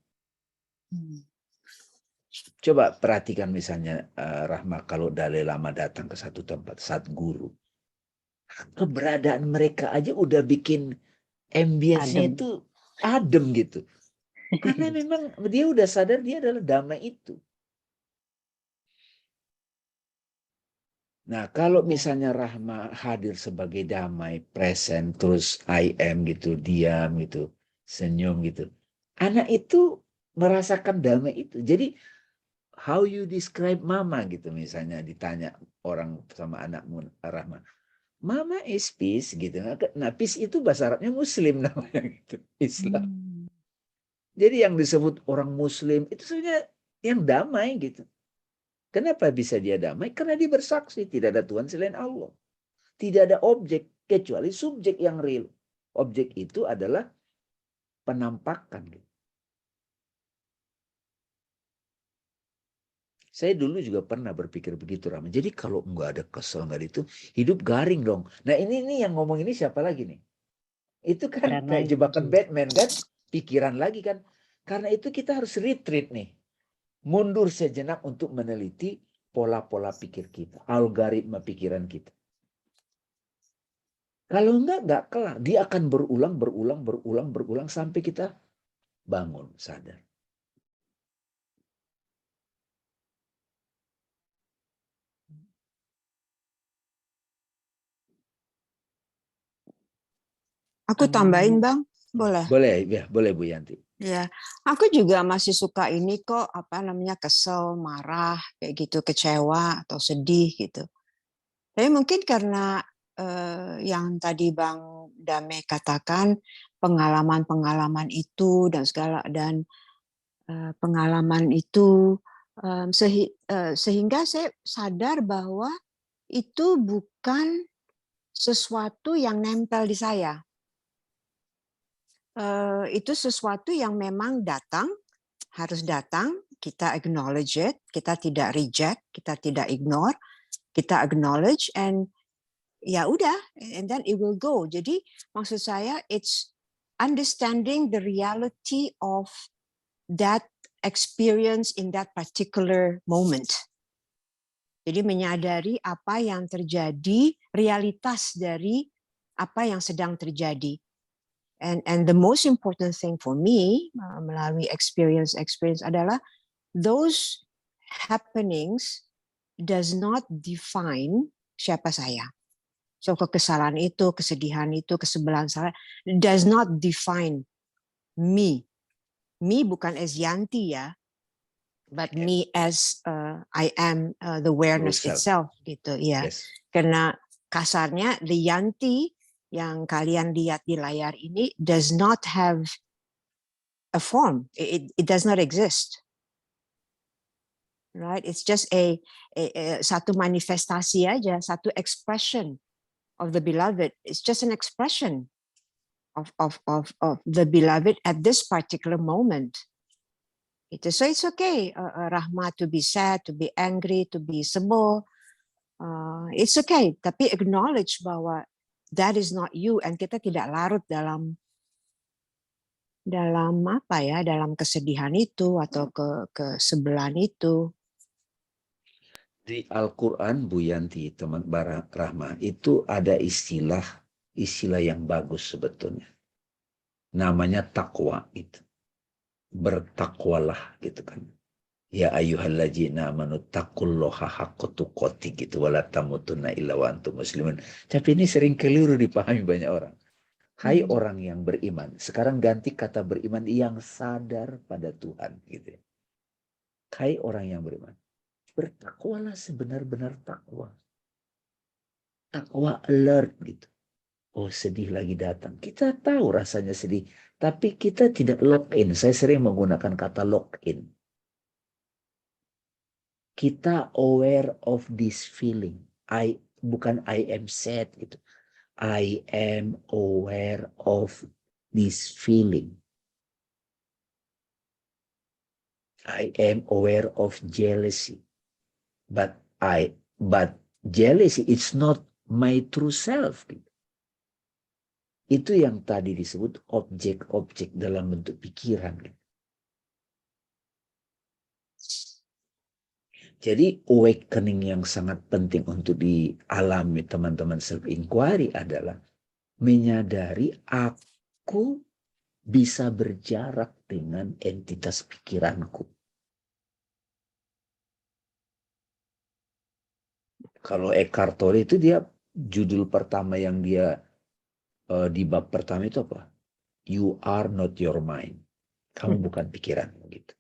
A: Coba perhatikan misalnya Rahma, kalau Dalai Lama datang ke satu tempat, saat guru. Keberadaan mereka aja udah bikin ambience-nya itu adem gitu. Karena memang dia udah sadar dia adalah damai itu. Nah, kalau misalnya Rahma hadir sebagai damai, present, terus I am gitu, diam gitu, senyum gitu. Anak itu merasakan damai itu. Jadi, how you describe mama gitu misalnya ditanya orang sama anakmu Rahma. Mama is peace gitu. Nah, peace itu bahasa Arabnya Muslim namanya gitu, Islam. Jadi yang disebut orang Muslim itu sebenarnya yang damai gitu. Kenapa bisa dia damai? Karena dia bersaksi tidak ada Tuhan selain Allah. Tidak ada objek kecuali subjek yang real. Objek itu adalah penampakan. Saya dulu juga pernah berpikir begitu, Rama. Jadi kalau nggak ada kesel, nggak itu, hidup garing dong. Nah ini yang ngomong ini siapa lagi nih? Itu kan kayak jebakan Batman kan? Pikiran lagi kan? Karena itu kita harus retreat nih. Mundur sejenak untuk meneliti pola-pola pikir kita, algoritma pikiran kita. Kalau enggak kelar. Dia akan berulang sampai kita bangun, sadar.
D: Aku tambahin, Bang, boleh?
A: Boleh, ya, boleh Bu Yanti.
D: Ya, aku juga masih suka ini kok, apa namanya, kesel, marah, kayak gitu, kecewa atau sedih gitu. Tapi mungkin karena yang tadi Bang Dame katakan pengalaman-pengalaman itu dan pengalaman itu sehingga saya sadar bahwa itu bukan sesuatu yang nempel di saya. Itu sesuatu yang memang harus datang, kita acknowledge it, kita tidak reject, kita tidak ignore, kita acknowledge and ya udah, and then it will go. Jadi maksud saya it's understanding the reality of that experience in that particular moment. Jadi menyadari apa yang terjadi, realitas dari apa yang sedang terjadi. And the most important thing for me melalui experience adalah those happenings does not define siapa saya. So kekesalan itu, kesedihan itu, kesebelahan saya does not define me. Me bukan as Yanti ya. but me as I am the awareness itself gitu ya.
A: Yes.
D: Karena kasarnya the Yanti yang kalian lihat di layar ini does not have a form. It does not exist. Right? It's just a satu manifestasi aja, satu expression of the beloved. It's just an expression of the beloved at this particular moment. So it's okay, Rahma, to be sad, to be angry, to be sebel. It's okay, tapi acknowledge bahwa that is not you, and kita tidak larut dalam apa ya, dalam kesedihan itu atau kesebelahan itu.
A: Di Al-Quran, Bu Yanti, teman Rahma, itu ada istilah yang bagus sebetulnya. Namanya takwa itu. Bertakwalah gitu kan. Ya ayyuhalladzina amanu taqullaha haqqa tuqatih gitu wala tamutunna illa wa antum muslimun. Tapi ini sering keliru dipahami banyak orang. Hai orang yang beriman. Sekarang ganti kata beriman yang sadar pada Tuhan gitu. Hai orang yang beriman. Bertakwalah sebenar-benar takwa. Takwa alert gitu. Oh, sedih lagi datang. Kita tahu rasanya sedih, tapi kita tidak lock in. Saya sering menggunakan kata lock in. Kita aware of this feeling. Bukan I am sad gitu. I am aware of this feeling. I am aware of jealousy. But jealousy it's not my true self. Itu yang tadi disebut objek-objek dalam bentuk pikiran. Jadi awakening yang sangat penting untuk dialami teman-teman self-inquiry adalah menyadari aku bisa berjarak dengan entitas pikiranku. Kalau Eckhart Tolle itu dia judul pertama yang dia di bab pertama itu apa? You are not your mind. Kamu bukan pikiran gitu.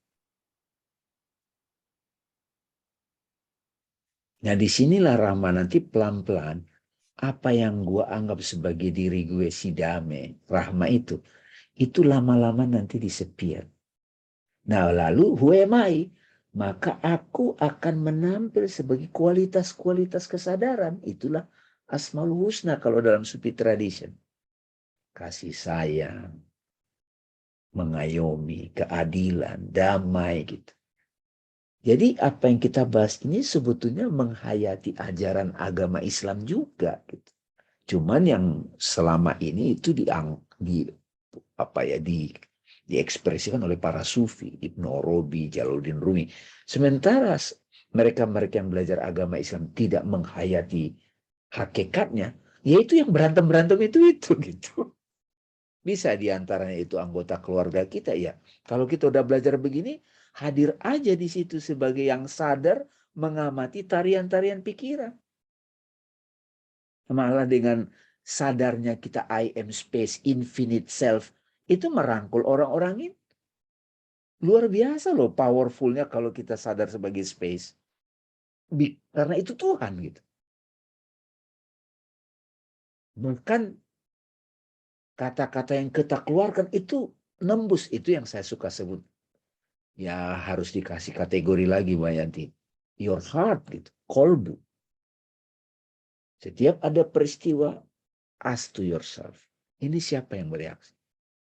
A: Nah disinilah Rahma nanti pelan-pelan apa yang gue anggap sebagai diri gue si Dame, Rahma itu lama-lama nanti disepir. Nah lalu who am I? Maka aku akan menampil sebagai kualitas-kualitas kesadaran. Itulah Asmaul Husna kalau dalam Sufi tradition. Kasih sayang, mengayomi, keadilan, damai gitu. Jadi apa yang kita bahas ini sebetulnya menghayati ajaran agama Islam juga gitu. Cuman yang selama ini itu diekspresikan oleh para sufi, Ibnu Arabi, Jalaluddin Rumi. Sementara mereka-mereka yang belajar agama Islam tidak menghayati hakikatnya, yaitu yang berantem-berantem itu gitu. Bisa diantaranya itu anggota keluarga kita ya. Kalau kita udah belajar begini, hadir aja di situ sebagai yang sadar mengamati tarian-tarian pikiran. Malah dengan sadarnya kita I am space, infinite self, itu merangkul orang-orang ini. Luar biasa loh powerfulnya kalau kita sadar sebagai space. Karena itu Tuhan gitu. Bukan kata-kata yang kita keluarkan itu nembus, itu yang saya suka sebut. Ya harus dikasih kategori lagi Mbak Yanti. Your heart gitu, kolbu. Setiap ada peristiwa, ask to yourself. Ini siapa yang bereaksi?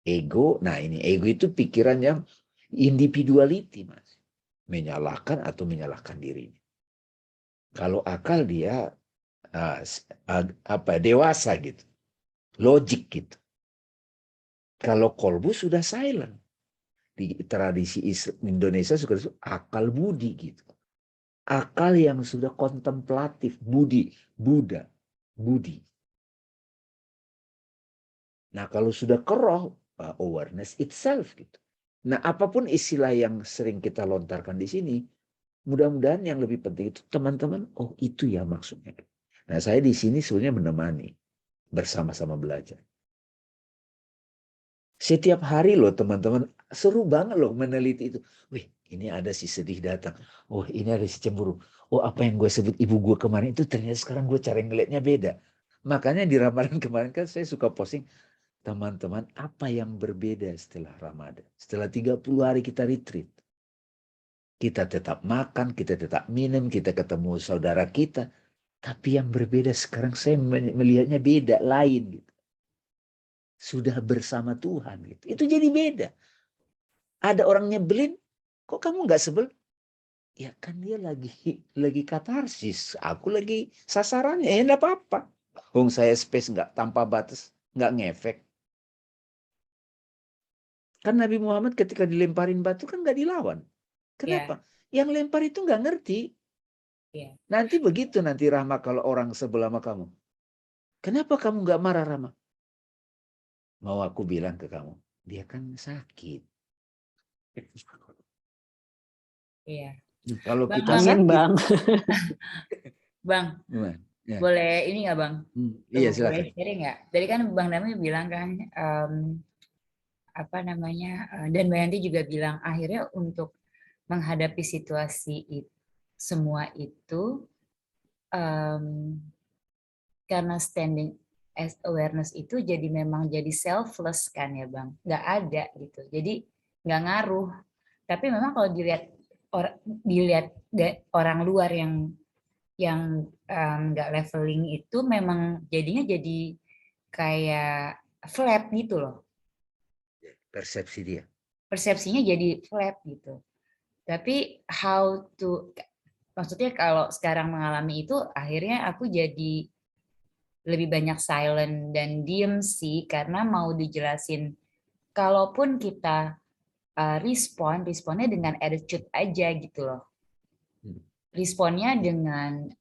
A: Ego, nah ini ego itu pikiran yang individuality Mas. Menyalahkan atau menyalahkan dirinya. Kalau akal dia dewasa gitu. Logik gitu. Kalau kolbu sudah silent. Di tradisi Indonesia suka disebut akal budi gitu. Akal yang sudah kontemplatif, Buddha, budi. Nah kalau sudah ke roh, awareness itself gitu. Nah apapun istilah yang sering kita lontarkan di sini, mudah-mudahan yang lebih penting itu teman-teman, oh itu ya maksudnya. Nah saya di sini sebenarnya menemani, bersama-sama belajar. Setiap hari loh teman-teman, seru banget loh meneliti itu. Wih, ini ada si sedih datang. Oh, ini ada si cemburu. Oh, apa yang gue sebut ibu gue kemarin itu ternyata sekarang gue cara ngeliatnya beda. Makanya di Ramadan kemarin kan saya suka posting, teman-teman, apa yang berbeda setelah Ramadan? Setelah 30 hari kita retreat. Kita tetap makan, kita tetap minum, kita ketemu saudara kita. Tapi yang berbeda sekarang saya melihatnya beda, lain gitu. Sudah bersama Tuhan gitu. Itu jadi beda. Ada orang nyebelin, kok kamu nggak sebel? Ya kan dia lagi katarsis, aku lagi sasarannya, ya enggak apa-apa. Wong saya space nggak tanpa batas, nggak ngefek. Kan Nabi Muhammad ketika dilemparin batu kan nggak dilawan. Kenapa? Yang lempar itu nggak ngerti. Nanti begitu nanti Rahma kalau orang sebelah sama kamu. Kenapa kamu nggak marah Rahma? Mau aku bilang ke kamu, dia kan sakit.
B: Iya.
A: Kalau
B: Bang,
A: kita
B: Bang,
A: sakit,
E: Bang.
B: Bang,
A: ya.
B: boleh ini nggak Bang?
A: Iya
B: Boleh
A: silakan.
B: sharing nggak? Tadi kan Bang Dami bilang kan, apa namanya, dan Mbak Yanti juga bilang akhirnya untuk menghadapi situasi semua itu, karena standing as awareness itu jadi memang jadi selfless kan ya Bang, nggak ada gitu, jadi nggak ngaruh. Tapi memang kalau dilihat orang luar yang nggak leveling itu memang jadinya jadi kayak flat gitu loh,
A: Persepsi dia.
B: persepsinya jadi flat gitu. Tapi maksudnya kalau sekarang mengalami itu akhirnya aku jadi lebih banyak silent dan diem sih, karena mau dijelasin kalaupun kita responnya dengan attitude aja gitu loh. Responnya dengan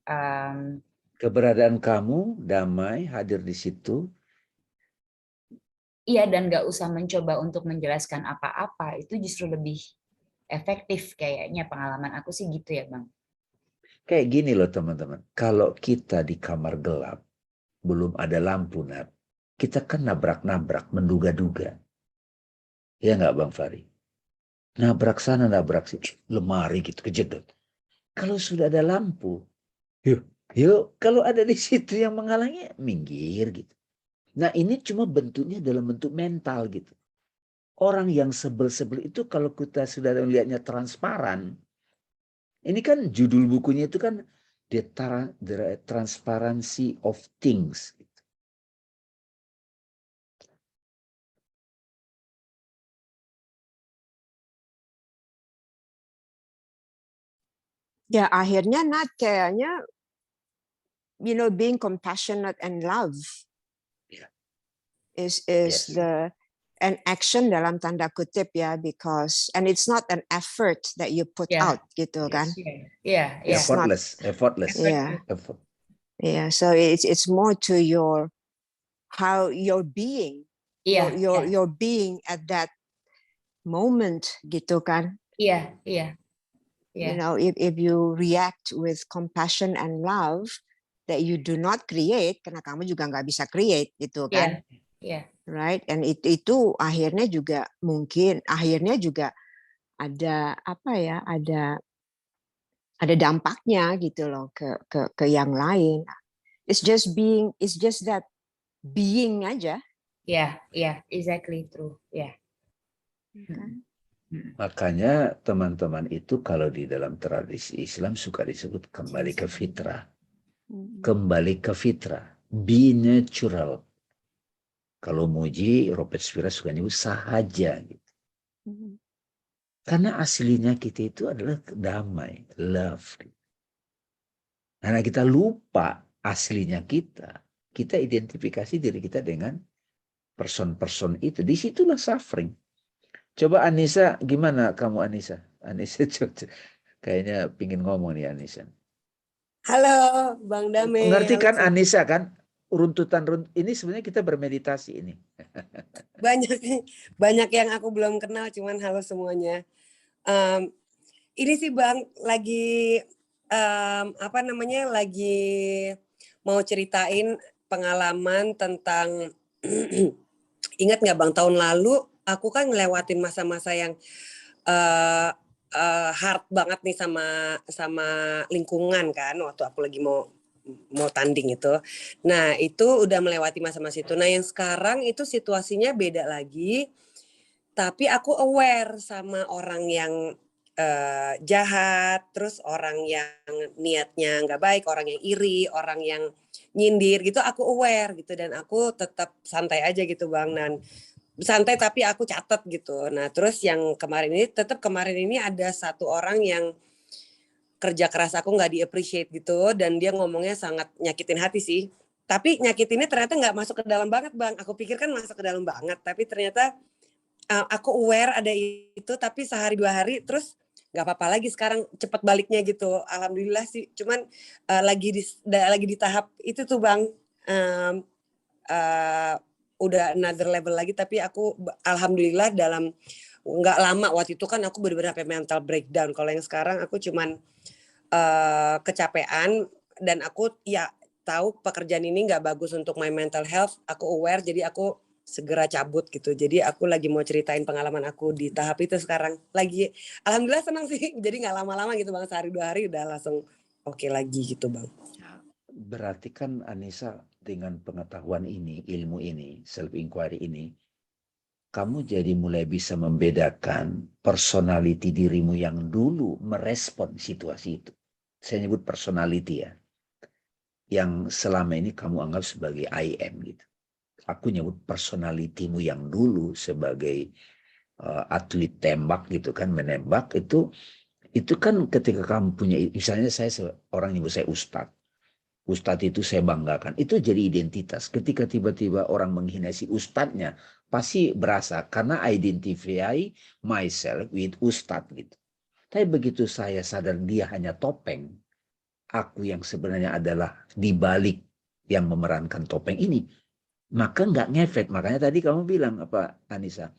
A: keberadaan kamu damai hadir di situ.
B: iya, dan nggak usah mencoba untuk menjelaskan apa-apa, itu justru lebih efektif kayaknya, pengalaman aku sih gitu ya Bang.
A: Kayak gini loh teman-teman, kalau kita di kamar gelap, belum ada lampu, kita kan nabrak-nabrak, menduga-duga. Ya nggak Bang Fari? Nabrak sana, nabrak sini, lemari gitu, kejedot. Kalau sudah ada lampu, yuk, kalau ada di situ yang menghalangi, minggir gitu. Nah ini cuma bentuknya dalam bentuk mental gitu. Orang yang sebel-sebel itu kalau kita sudah melihatnya transparan, ini kan judul bukunya itu kan The Transparency of Things.
D: Ya akhirnya kayaknya being compassionate and love is
A: Yes.
D: an action dalam tanda kutip ya, because and it's not an effort that you put out gitu kan.
A: Effortless.
D: Yeah, so it's more to how your being, your being at that moment gitu kan. You know, if you react with compassion and love that you do not create, karena kamu juga nggak bisa create gitu kan. Right? And itu akhirnya juga mungkin akhirnya juga ada apa ya, ada dampaknya gitu loh ke yang lain. It's just that being aja.
B: Exactly true.
A: Makanya teman-teman itu kalau di dalam tradisi Islam suka disebut kembali ke fitrah. Kembali ke fitrah. Be natural. Kalau muji, Robert Spira suka nyebut sahaja. Gitu. Karena aslinya kita itu adalah damai, love. Karena kita lupa aslinya kita identifikasi diri kita dengan person-person itu. Disitulah suffering. Coba Anissa, gimana kamu Anissa? Anissa kayaknya pingin ngomong nih Anissa.
F: Halo Bang Dame.
A: Ngerti kan Anissa kan? Runtutan ini sebenarnya kita bermeditasi ini.
F: Banyak yang aku belum kenal, cuman halo semuanya. Ini sih Bang lagi lagi mau ceritain pengalaman tentang ingat nggak Bang, tahun lalu aku kan ngelewatin masa-masa yang hard banget nih sama lingkungan kan, waktu aku lagi mau tanding itu. Nah itu udah melewati masa-masa itu. Nah yang sekarang itu situasinya beda lagi, tapi aku aware sama orang yang jahat, terus orang yang niatnya nggak baik, orang yang iri, orang yang nyindir gitu, aku aware gitu, dan aku tetap santai aja gitu Bang, dan santai tapi aku catat gitu. Nah terus yang kemarin ini ada satu orang yang kerja keras aku nggak di-appreciate gitu, dan dia ngomongnya sangat nyakitin hati sih. Tapi nyakitinnya ternyata nggak masuk ke dalam banget Bang. Aku pikir kan masuk ke dalam banget, tapi ternyata aku aware ada itu, tapi sehari 2 hari terus nggak apa-apa lagi, sekarang cepet baliknya gitu. Alhamdulillah sih. Cuman lagi di tahap itu tuh Bang. Udah another level lagi, tapi aku alhamdulillah dalam nggak lama, waktu itu kan aku benar-benar sampai mental breakdown. Kalau yang sekarang aku cuman kecapean, dan aku ya tahu pekerjaan ini nggak bagus untuk my mental health, aku aware, jadi aku segera cabut gitu. Jadi aku lagi mau ceritain pengalaman aku di tahap itu sekarang. Lagi alhamdulillah senang sih, jadi nggak lama-lama gitu Bang, sehari 2 hari udah langsung oke lagi gitu Bang.
A: Berarti kan Anissa dengan pengetahuan ini, ilmu ini, self inquiry ini, kamu jadi mulai bisa membedakan personality dirimu yang dulu merespon situasi itu. Saya nyebut personality ya. Yang selama ini kamu anggap sebagai I am gitu. Aku nyebut personalitimu yang dulu sebagai atlet tembak gitu kan, menembak itu kan ketika kamu punya, misalnya saya orang nyebut saya Ustadz. Ustadz itu saya banggakan. Itu jadi identitas. Ketika tiba-tiba orang menghina si ustadznya, pasti berasa karena identify myself with Ustadz gitu. Tapi begitu saya sadar dia hanya topeng, aku yang sebenarnya adalah di balik yang memerankan topeng ini, maka nggak ngefek. Makanya tadi kamu bilang apa Anissa?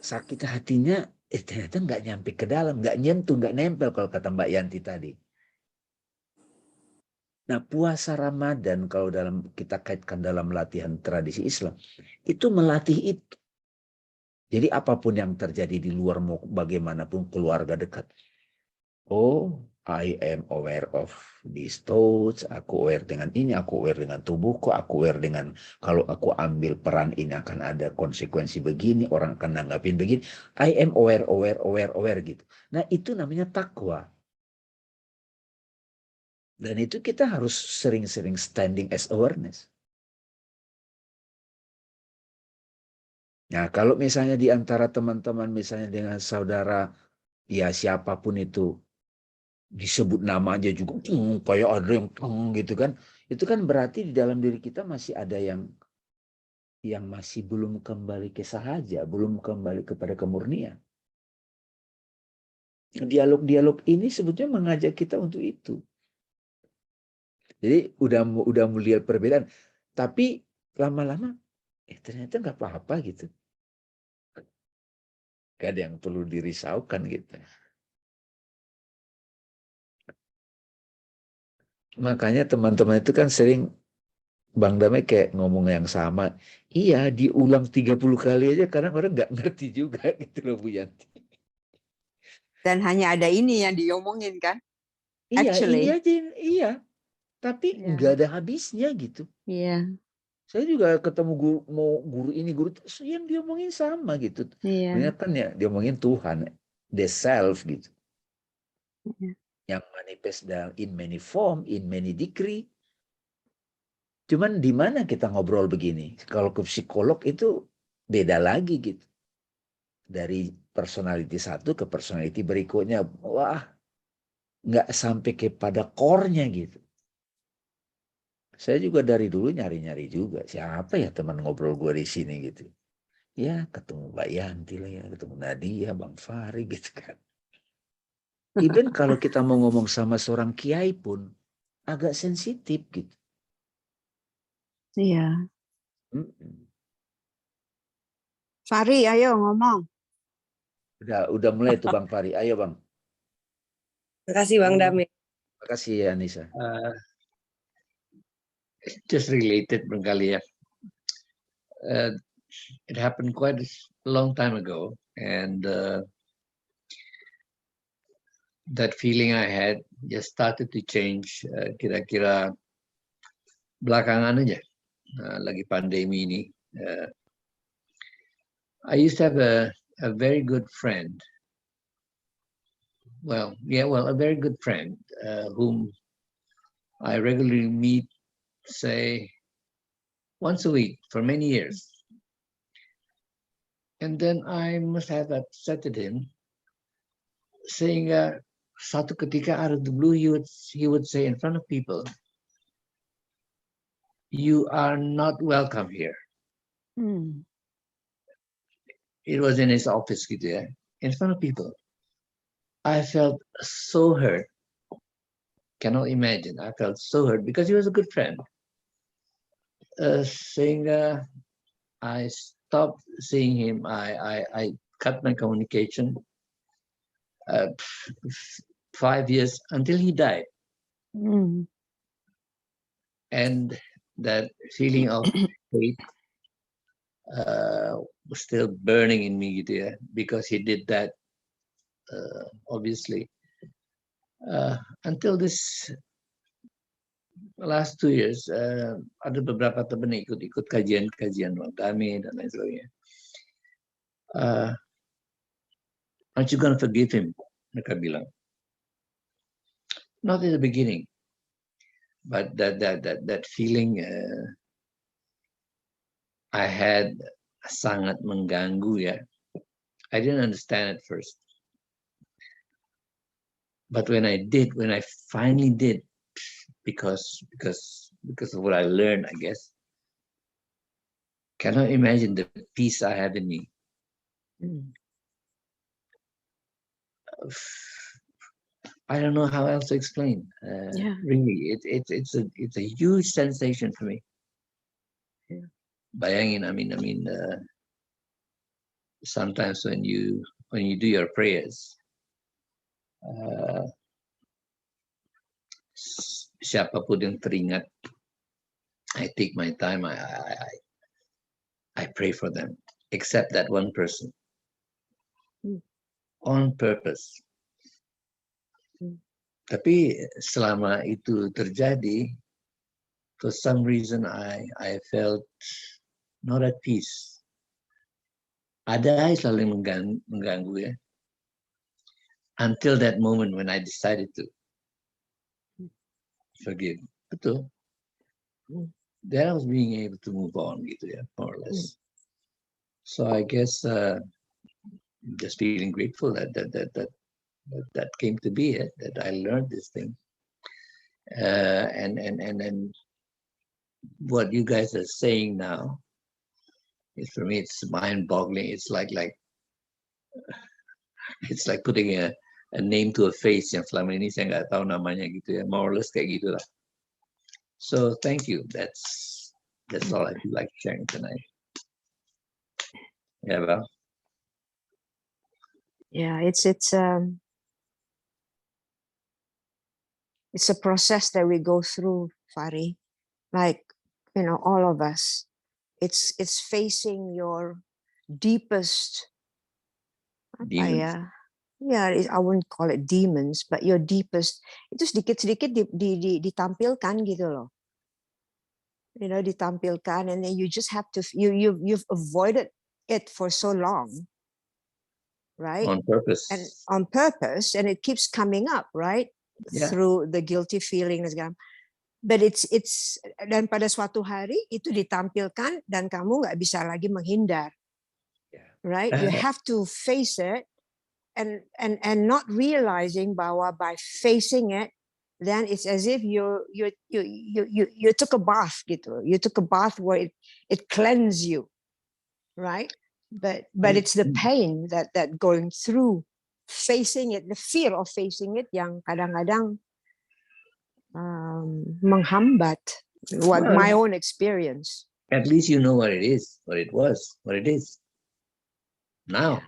A: Sakit hatinya ternyata nggak nyampe ke dalam, nggak nyentuh, nggak nempel kalau kata Mbak Yanti tadi. Nah, puasa Ramadan kalau kita kaitkan dalam latihan tradisi Islam, itu melatih itu. Jadi apapun yang terjadi di luar, mau bagaimanapun keluarga dekat. Oh, I am aware of these thoughts, aku aware dengan ini, aku aware dengan tubuhku, aku aware dengan kalau aku ambil peran ini akan ada konsekuensi begini, orang akan nanggapin begini. I am aware gitu. Nah, itu namanya takwa. Dan itu kita harus sering-sering standing as awareness. Nah, kalau misalnya di antara teman-teman, misalnya dengan saudara, ya siapapun itu, disebut nama aja juga, kayak ada yang gitu kan. Itu kan berarti di dalam diri kita masih ada yang masih belum kembali ke sahaja, belum kembali kepada kemurnian. Dialog-dialog ini sebetulnya mengajak kita untuk itu. Jadi udah melihat perbedaan, tapi lama-lama ternyata nggak apa-apa gitu. Gak ada yang perlu dirisaukan gitu. Makanya teman-teman itu kan sering Bang Damai kayak ngomong yang sama. Iya, diulang 30 kali aja karena orang nggak ngerti juga gitu loh Bu Yanti.
D: Dan hanya ada ini yang diomongin kan?
A: Iya,
D: Actually.
A: ini aja, iya. Tapi nggak ada habisnya gitu.
D: Iya.
A: Saya juga ketemu guru ini, guru itu, yang diomongin sama gitu.
D: Iya.
A: Kan ya diomongin Tuhan, the self gitu.
D: Iya.
A: Yang manifest in many form, in many degree. Cuman di mana kita ngobrol begini? Kalau ke psikolog itu beda lagi gitu. Dari personality satu ke personality berikutnya, wah, nggak sampai kepada core-nya gitu. Saya juga dari dulu nyari-nyari juga siapa ya teman ngobrol gue di sini gitu. Ya ketemu Mbak Yanti lah ya, ketemu Nadia, Bang Fahri gitu kan. Even kalau kita mau ngomong sama seorang kiai pun agak sensitif gitu.
D: Iya. Fahri, ayo ngomong.
A: Udah mulai tuh Bang Fahri, ayo Bang.
F: Terima kasih Bang Damai.
A: Terima kasih ya Anissa.
C: Just related barangkali ya. it happened quite a long time ago, and that feeling I had just started to change. Kira-kira belakangan aja, lagi pandemi ini. I used to have a very good friend. Well, a very good friend whom I regularly meet, say, once a week for many years. And then I must have upsetted him, saying, satu ketika out of the blue, he would say in front of people, "You are not welcome here." It was in his office, gitu ya, in front of people. I felt so hurt. Cannot imagine. I felt so hurt because he was a good friend. Saying, I stopped seeing him. I cut my communication. 5 years until he died. And that feeling of hate was still burning in me, gitu ya, because he did that, obviously. Until this last 2 years, ada beberapa teman ikut kajian Bang Tami dan lain sebagainya. Aren't you gonna forgive him? Mereka bilang. Not in the beginning, but that feeling I had sangat mengganggu, ya. I didn't understand at first, but when I finally did, because of what I learned, I guess, cannot imagine the peace I have in me. I don't know how else to explain. Really, it's a huge sensation for me. Bayangin, I mean, sometimes when you do your prayers, siapapun yang teringat, I take my time. I pray for them, except that one person, on purpose. Tapi selama itu terjadi, for some reason I felt not at peace. Ada yang selalu mengganggu, ya. Until that moment when I decided to forgive. Betul. Then I was being able to move on, gitu ya, more or less. So I guess just feeling grateful that came to be it, that I learned this thing. And what you guys are saying now, for me, it's mind-boggling. It's like it's like putting a name to a face yang selama ini saya nggak tahu namanya, gitu ya. More or less kayak gitu lah. So thank you. That's all I feel like sharing tonight. Yeah, well.
D: Yeah, it's a process that we go through, Fari. Like, all of us. It's facing your deepest,
C: Demons.
D: I wouldn't call it demons, but your deepest, itu sedikit-sedikit ditampilkan gitu loh. Ditampilkan, and then you just have to, you've avoided it for so long, right?
C: On purpose.
D: And it keeps coming up, right?
C: Yeah.
D: Through the guilty feeling. But it's dan pada suatu hari itu ditampilkan dan kamu nggak bisa lagi menghindar, right? You have to face it, and not realizing bahwa by facing it, then it's as if you took a bath, gitu. You took a bath where it cleanses you, right? But it's the pain that going through facing it, the fear of facing it, yang kadang-kadang menghambat my own experience.
C: At least you know what it is, what it was, what it is. Now,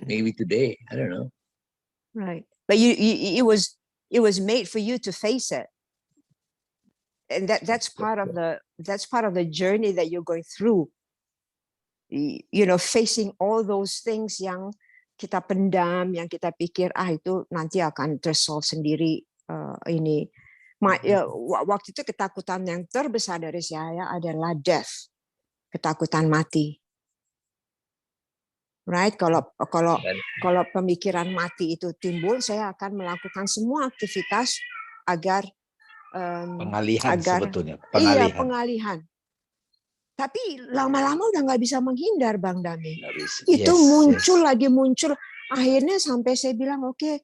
C: maybe today, I don't know.
D: Right, but it was made for you to face it, and that's part of the journey that you're going through. facing all those things yang kita pendam, yang kita pikir itu nanti akan tersolve sendiri. Ini waktu itu ketakutan yang terbesar dari saya adalah death, ketakutan mati. Right? Kalau pemikiran mati itu timbul, saya akan melakukan semua aktivitas agar
A: Pengalihan sebetulnya.
D: Iya, pengalihan. Tapi lama-lama udah nggak bisa menghindar, Bang Dami. Itu muncul lagi muncul. Akhirnya sampai saya bilang, oke,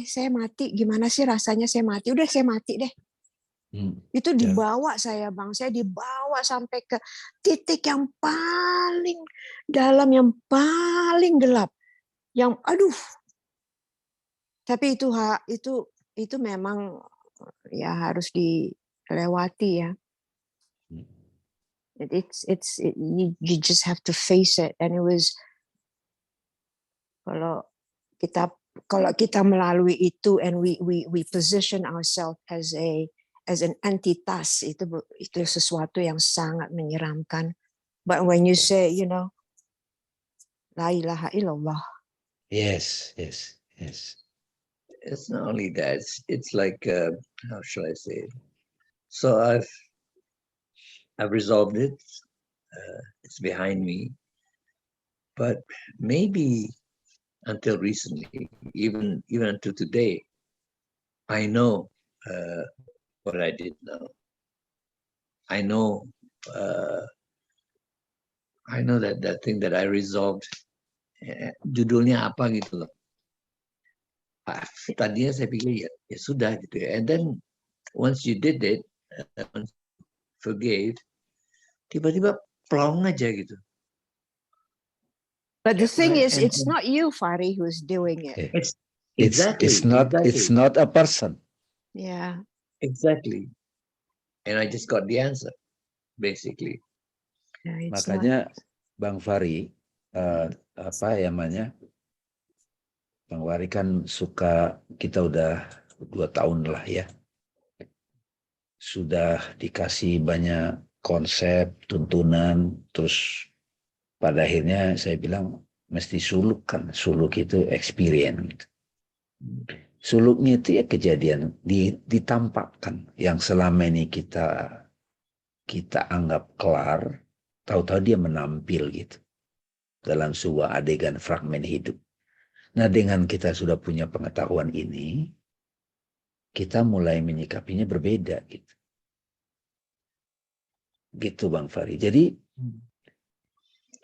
D: saya mati. Gimana sih rasanya saya mati? Udah saya mati deh. Itu dibawa saya, Bang. Saya dibawa sampai ke titik yang paling dalam, yang paling gelap. Yang aduh. Tapi itu memang ya harus dilewati ya. You just have to face it, and it was kalau kita melalui itu and we position ourselves as an entitas, itu sesuatu yang sangat menyeramkan. But when you say, la ilaha illallah.
A: Yes.
C: It's not only that. It's like how shall I say it? So I've resolved it. It's behind me. But maybe until recently, even until today, I know what I did now. I know that thing that I resolved. Judulnya apa gitu loh. Tadinya saya pikir ya sudah gitu ya. And then once you did it, forgave, tiba-tiba plong aja gitu.
D: But the thing is, it's not you, Fahri, who's doing it.
C: It's
A: not a person.
D: Yeah.
C: Exactly. And I just got the answer, basically.
D: Yeah,
A: makanya Bang Fahri, Bang Fahri kan suka, kita udah 2 tahun lah ya. Sudah dikasih banyak konsep, tuntunan, terus pada akhirnya saya bilang mesti suluk kan. Suluk itu experience gitu. Suluknya itu ya kejadian, ditampakkan yang selama ini kita anggap kelar, tahu-tahu dia menampil gitu dalam sebuah adegan fragmen hidup. Nah, dengan kita sudah punya pengetahuan ini, kita mulai menyikapinya berbeda gitu. Gitu Bang Fahri. Jadi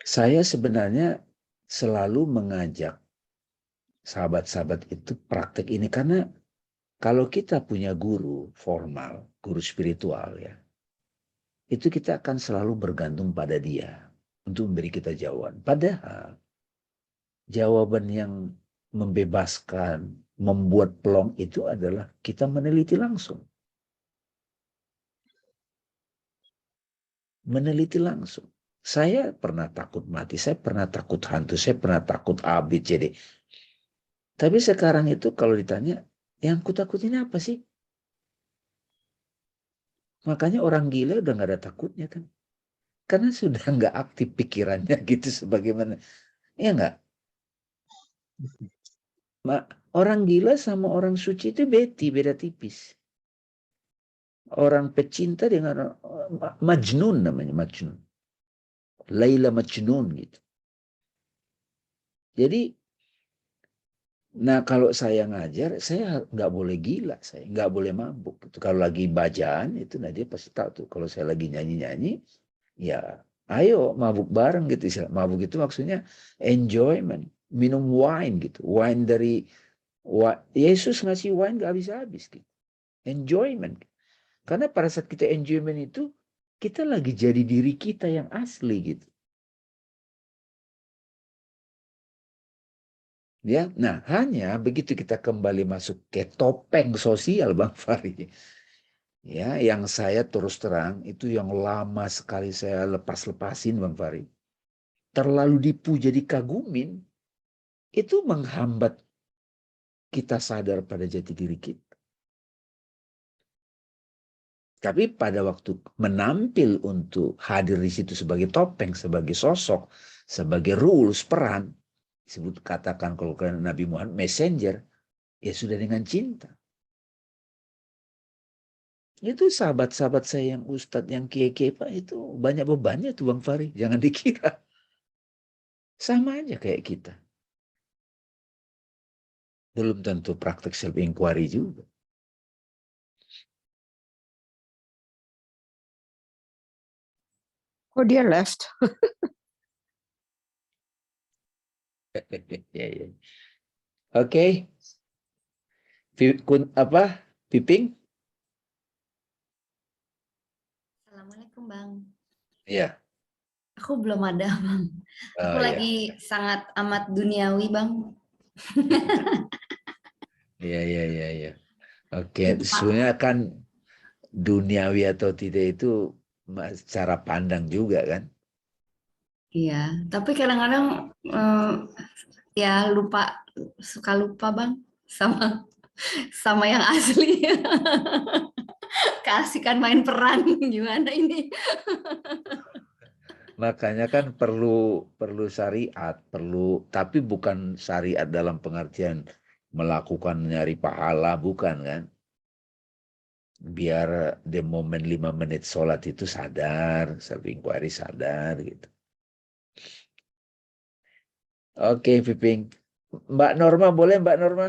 A: saya sebenarnya selalu mengajak sahabat-sahabat itu praktek ini, karena kalau kita punya guru formal, guru spiritual ya, itu kita akan selalu bergantung pada dia untuk memberi kita jawaban. Padahal jawaban yang membebaskan, membuat plong itu adalah kita meneliti langsung. Meneliti langsung. Saya pernah takut mati, saya pernah takut hantu, saya pernah takut ABCD. Tapi sekarang itu kalau ditanya, yang kutakutin apa sih? Makanya orang gila udah gak ada takutnya kan. Karena sudah gak aktif pikirannya gitu sebagaimana. Iya gak? Orang gila sama orang suci itu beda tipis. Orang pecinta dengan Majnun namanya, Majnun. Laila Majnun gitu. Jadi, nah kalau saya ngajar, saya nggak boleh gila, saya nggak boleh mabuk. Gitu. Kalau lagi bacaan itu, nah dia pasti tahu tuh. Kalau saya lagi nyanyi-nyanyi, ya ayo mabuk bareng gitu. Mabuk itu maksudnya enjoyment, minum wine gitu. Wine dari Yesus ngasih wine nggak habis-habis gitu. Enjoyment. Karena pada saat kita enjoyment itu, kita lagi jadi diri kita yang asli gitu. Ya, nah hanya begitu kita kembali masuk ke topeng sosial Bang Fahri. Ya, yang saya terus terang itu yang lama sekali saya lepasin Bang Fahri. Terlalu dipuja, dikagumin, itu menghambat kita sadar pada jati diri kita. Tapi pada waktu menampil untuk hadir di situ sebagai topeng, sebagai sosok, sebagai rules, peran, disebut katakan kalau Nabi Muhammad messenger, ya sudah dengan cinta. Itu sahabat-sahabat saya yang ustadz, yang kiai-kiai, Pak, itu banyak bebannya tuh Bang Fahri. Jangan dikira. Sama aja kayak kita. Belum tentu praktek self-inquiry juga.
D: Oh, dia left.
A: Ya, ya. Oke. Piping?
G: Assalamualaikum Bang.
A: Iya.
G: Aku belum ada Bang. Aku
A: Oh, iya.
G: lagi sangat amat duniawi Bang.
A: Iya. Oke,
G: Lupa.
A: sebenarnya kan duniawi atau tidak itu cara pandang juga kan.
G: Iya, tapi kadang-kadang ya suka lupa Bang sama yang asli. Keasikan main peran gimana ini?
A: Makanya kan perlu syariat, tapi bukan syariat dalam pengertian melakukan nyari pahala, bukan kan. Biar di momen 5 menit sholat itu sadar, self-inquiry sadar gitu. Oke, Piping. Mbak Norma, boleh Mbak Norma?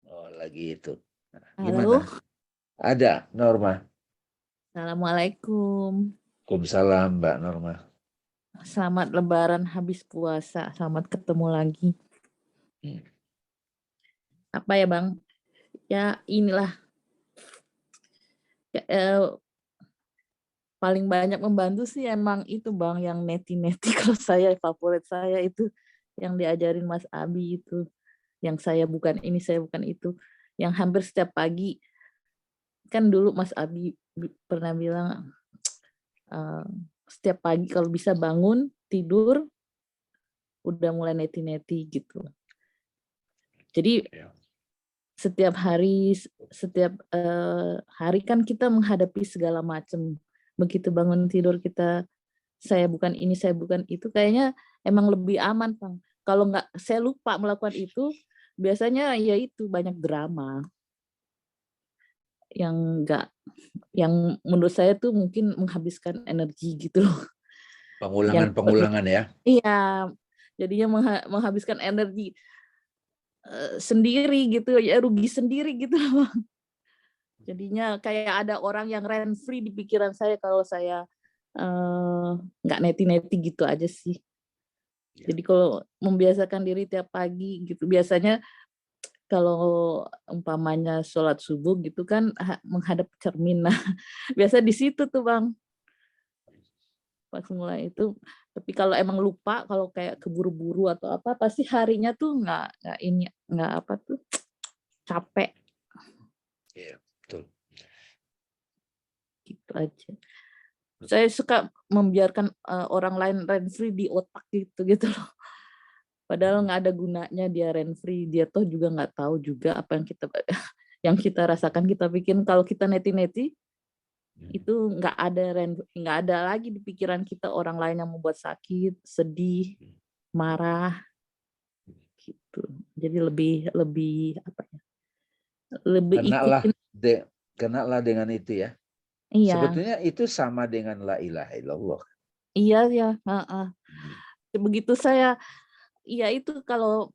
A: Oh, lagi itu.
H: Halo,
A: Gimana? Ada, Norma.
H: Assalamualaikum.
A: Waalaikumsalam, Mbak Norma.
H: Selamat Lebaran habis puasa. Selamat ketemu lagi. Apa ya Bang? Ya inilah. Ya, paling banyak membantu sih emang itu Bang, yang neti-neti. Kalau saya favorit saya itu yang diajarin Mas Abi itu. Yang saya bukan ini, saya bukan itu. Yang hampir setiap pagi. Kan dulu Mas Abi pernah bilang, setiap pagi kalau bisa bangun, tidur, udah mulai neti-neti gitu. Jadi setiap hari kan kita menghadapi segala macam. Begitu bangun tidur kita, saya bukan ini, saya bukan itu, kayaknya emang lebih aman, Bang. Kalau nggak, saya lupa melakukan itu, biasanya ya itu banyak drama yang menurut saya tuh mungkin menghabiskan energi gitu loh.
A: Pengulangan ya.
H: Iya, jadinya menghabiskan energi sendiri gitu ya, rugi sendiri gitu loh. Jadinya kayak ada orang yang rent free di pikiran saya kalau saya nggak neti-neti gitu aja sih. Jadi kalau membiasakan diri tiap pagi gitu, biasanya kalau umpamanya sholat subuh gitu kan menghadap cermin. Nah, biasa di situ tuh Bang. Pas mulai itu, tapi kalau emang lupa, kalau kayak keburu-buru atau apa, pasti harinya tuh nggak apa tuh, capek.
A: Iya, betul.
H: Gitu aja. Saya suka membiarkan orang lain rent free di otak gitu loh. Padahal nggak ada gunanya dia rent free, dia toh juga nggak tahu juga apa yang kita rasakan. Kita bikin kalau kita neti-neti itu nggak ada lagi di pikiran kita orang lain yang membuat sakit, sedih, marah, gitu. Jadi lebih apa ya? Lebih ikutin.
A: Kenalah dengan itu ya.
H: Iya.
A: Sebetulnya itu sama dengan la ilaha illallah.
H: Iya ya. Begitu saya, ya itu kalau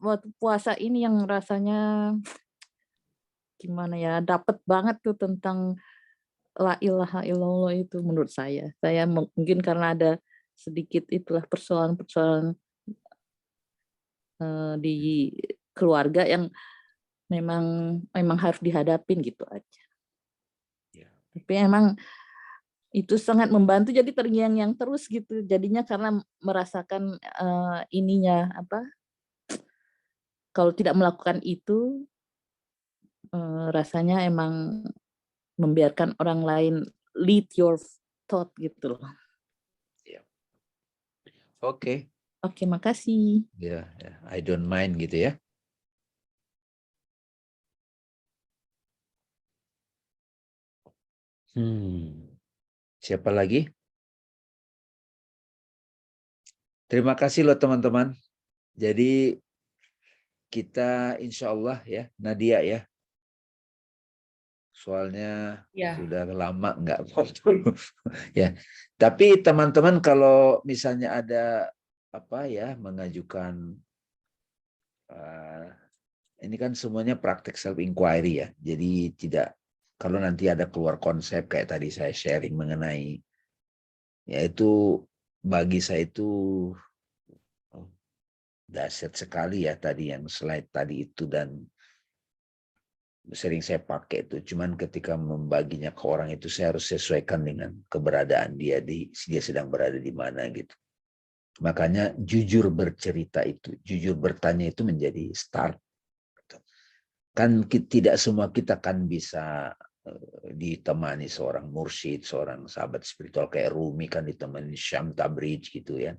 H: waktu puasa ini yang rasanya gimana ya, dapat banget tuh tentang la ilaha illallah itu menurut saya. Saya mungkin karena ada sedikit itulah persoalan-persoalan di keluarga yang memang harus dihadapin gitu aja. Tapi emang itu sangat membantu, jadi terngiang-ngiang terus gitu. Jadinya karena merasakan ininya apa? Kalau tidak melakukan itu rasanya emang membiarkan orang lain lead your thought gitu loh.
A: Oke.
H: Oke, makasih.
A: Ya, I don't mind gitu ya. Siapa lagi? Terima kasih loh teman-teman. Jadi kita insya Allah ya, Nadia ya. Soalnya
B: Ya.
A: sudah lama nggak foto. Ya. Tapi teman-teman kalau misalnya ada apa ya mengajukan ini kan semuanya praktek self inquiry ya. Jadi tidak kalau nanti ada keluar konsep kayak tadi saya sharing mengenai yaitu bagi saya itu dahsyat sekali ya tadi yang slide tadi itu dan sering saya pakai itu. Cuman ketika membaginya ke orang itu saya harus sesuaikan dengan keberadaan dia dia sedang berada di mana gitu. Makanya jujur bercerita itu, jujur bertanya itu menjadi start. Kan tidak semua kita kan bisa ditemani seorang mursyid, seorang sahabat spiritual kayak Rumi kan ditemani Syam Tabrij gitu ya.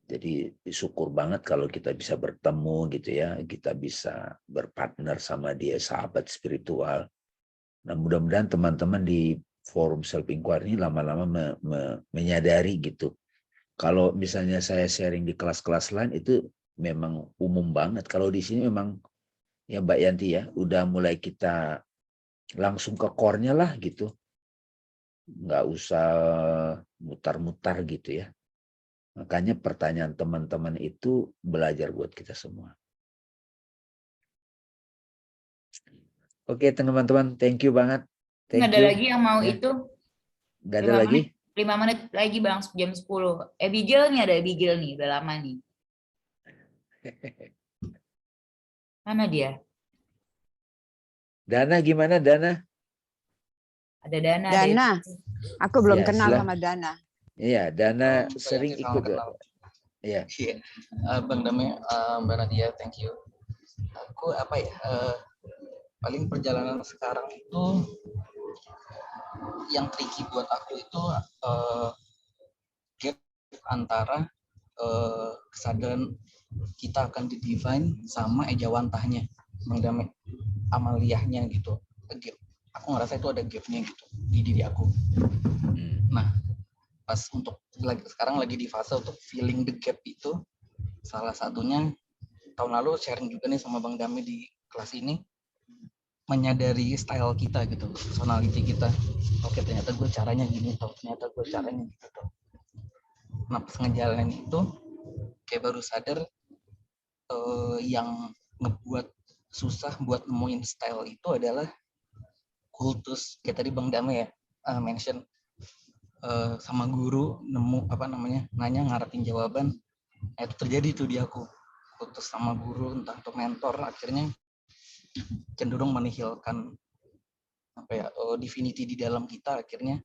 A: Jadi syukur banget kalau kita bisa bertemu gitu ya, kita bisa berpartner sama dia, sahabat spiritual. Nah mudah-mudahan teman-teman di forum self inquiry ini lama-lama menyadari gitu. Kalau misalnya saya sharing di kelas-kelas lain itu memang umum banget. Kalau di sini memang ya Mbak Yanti ya, udah mulai kita langsung ke core-nya lah gitu. Nggak usah mutar-mutar gitu ya. Makanya pertanyaan teman-teman itu belajar buat kita semua. Oke teman-teman, thank you banget.
B: Nggak ada lagi yang mau
A: ya.
B: itu.
A: Nggak ada lagi?
B: 5 menit lagi Bang, jam 10. Abigail nih, ada Abigail nih, udah lama nih. Mana dia?
A: Dana gimana Dana?
B: Ada Dana.
D: Dana, aku belum
A: Ya,
D: kenal sama Dana.
A: Iya, Dana sering ikut. Iya.
I: Bang Dame, Mbak Nadia, thank you. Aku paling perjalanan sekarang itu yang tricky buat aku itu gap antara kesadaran kita akan di-define sama ejawantahnya, Bang Dame, amaliyahnya gitu. Gap. Aku ngerasa itu ada gapnya gitu di diri aku. Nah, pas sekarang lagi di fase untuk feeling the gap itu, salah satunya tahun lalu sharing juga nih sama Bang Dami di kelas ini, menyadari style kita gitu, personality kita. Oke, ternyata gue caranya gini, ternyata gue caranya gitu. Nah, pas ngejalanin itu kayak baru sadar yang ngebuat susah buat nemuin style itu adalah kultus. Kayak tadi Bang Dami ya mention sama guru nanya ngarepin jawaban. Itu terjadi tuh di aku, putus sama guru entah atau mentor, akhirnya cenderung menihilkan divinity di dalam kita. Akhirnya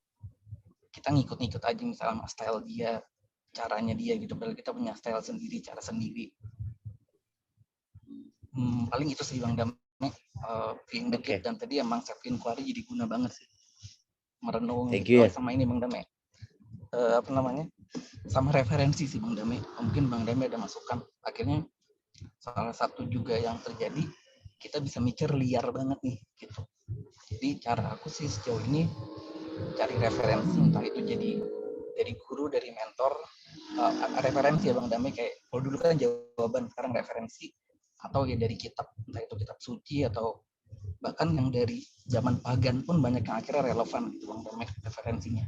I: kita ngikut-ngikut aja misalnya style dia, caranya dia gitu, padahal kita punya style sendiri, cara sendiri. Paling itu sih Bang Dame, feeling the gap. Dan tadi emang self inquiry jadi guna banget sih, merenung gitu. Sama ini Bang Dame, sama referensi sih Bang Dame. Mungkin Bang Dame ada masukan. Akhirnya salah satu juga yang terjadi, kita bisa mikir liar banget nih gitu. Jadi cara aku sih sejauh ini cari referensi, entah itu jadi dari guru, dari mentor, referensi ya Bang Dame. Kayak kalau dulu kan jawaban, sekarang referensi, atau ya dari kitab, entah itu kitab suci atau bahkan yang dari zaman pagan pun banyak yang akhirnya relevan gitu Bang Dame referensinya.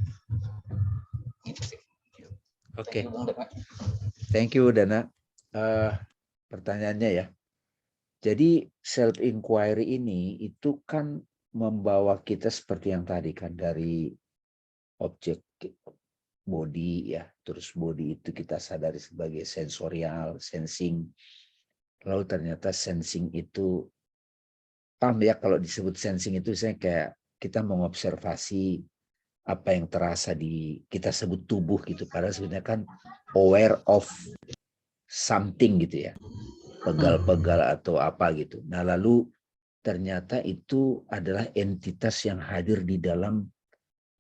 I: Gitu sih.
A: Oke. Thank you Dana. Pertanyaannya ya. Jadi self inquiry ini itu kan membawa kita seperti yang tadi kan, dari objek body ya, terus body itu kita sadari sebagai sensorial, sensing. Lalu ternyata sensing itu paham ya, kalau disebut sensing itu saya kayak kita mengobservasi apa yang terasa di kita sebut tubuh gitu, padahal sebenarnya kan aware of something gitu ya, pegal-pegal atau apa gitu. Nah lalu ternyata itu adalah entitas yang hadir di dalam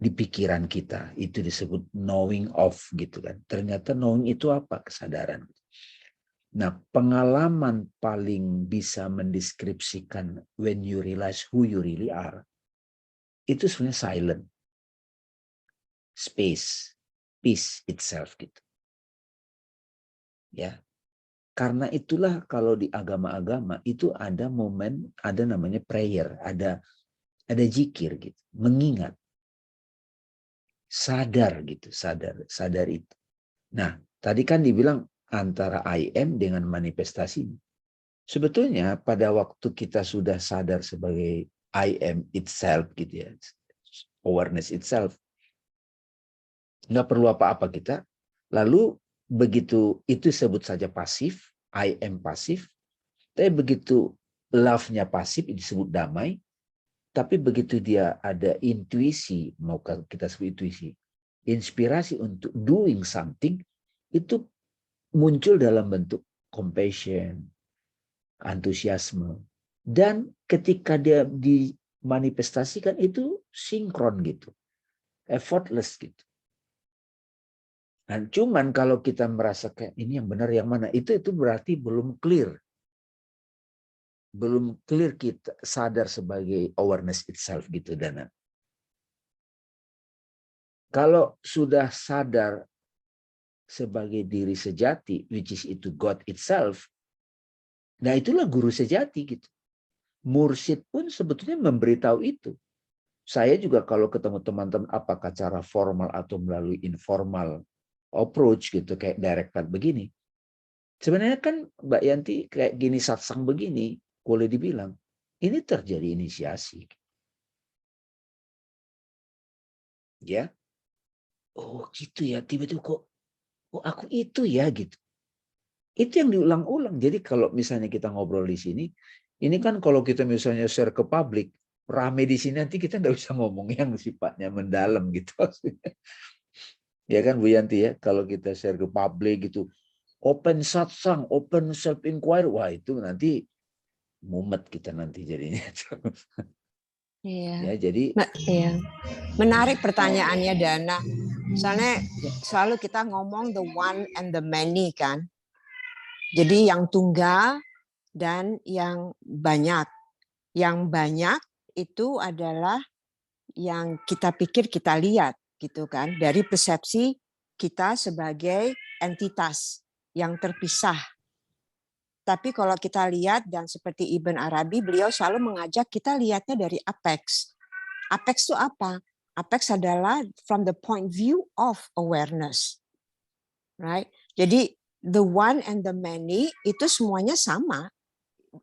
A: di pikiran kita. Itu disebut knowing of gitu kan. Ternyata knowing itu apa? Kesadaran. Nah, pengalaman paling bisa mendeskripsikan when you realize who you really are, itu sebenarnya silent. Space, peace itself gitu. Ya. Karena itulah kalau di agama-agama itu ada momen, ada namanya prayer, ada zikir gitu, mengingat. Sadar gitu, sadar itu. Nah, tadi kan dibilang antara I am dengan manifestasi. Sebetulnya pada waktu kita sudah sadar sebagai I am itself gitu ya, awareness itself, nggak perlu apa-apa kita. Lalu begitu itu sebut saja pasif, I am pasif. Tapi begitu love-nya pasif, itu disebut damai. Tapi begitu dia ada intuisi, mau kita sebut intuisi, inspirasi untuk doing something, itu muncul dalam bentuk compassion, antusiasme. Dan ketika dia dimanifestasikan itu sinkron gitu, effortless gitu. Dan cuman kalau kita merasa kayak ini yang benar yang mana, itu berarti belum clear. Belum clear kita sadar sebagai awareness itself gitu, Dana. Kalau sudah sadar sebagai diri sejati, which is itu God itself, nah itulah guru sejati gitu. Mursyid pun sebetulnya memberitahu itu. Saya juga kalau ketemu teman-teman, apakah cara formal atau melalui informal approach gitu, kayak directed begini. Sebenarnya kan Mbak Yanti kayak gini satsang begini, boleh dibilang ini terjadi inisiasi. Ya. Oh gitu ya, tiba-tiba kok aku itu ya gitu. Itu yang diulang-ulang. Jadi kalau misalnya kita ngobrol di sini, ini kan kalau kita misalnya share ke publik, rame di sini nanti kita nggak bisa ngomong yang sifatnya mendalam gitu. Ya kan Bu Yanti ya, kalau kita share ke publik gitu, open satsang, open self inquiry, wah itu nanti mumet kita nanti jadinya.
D: Iya.
A: Ya jadi
D: Iya. Menarik pertanyaannya Dana. Soalnya selalu kita ngomong the one and the many kan. Jadi yang tunggal dan yang banyak. Yang banyak itu adalah yang kita pikir kita lihat gitu kan, dari persepsi kita sebagai entitas yang terpisah. Tapi kalau kita lihat, dan seperti Ibn Arabi, beliau selalu mengajak kita lihatnya dari apex. Apex itu apa? Apex adalah from the point view of awareness. Right? Jadi the one and the many itu semuanya sama.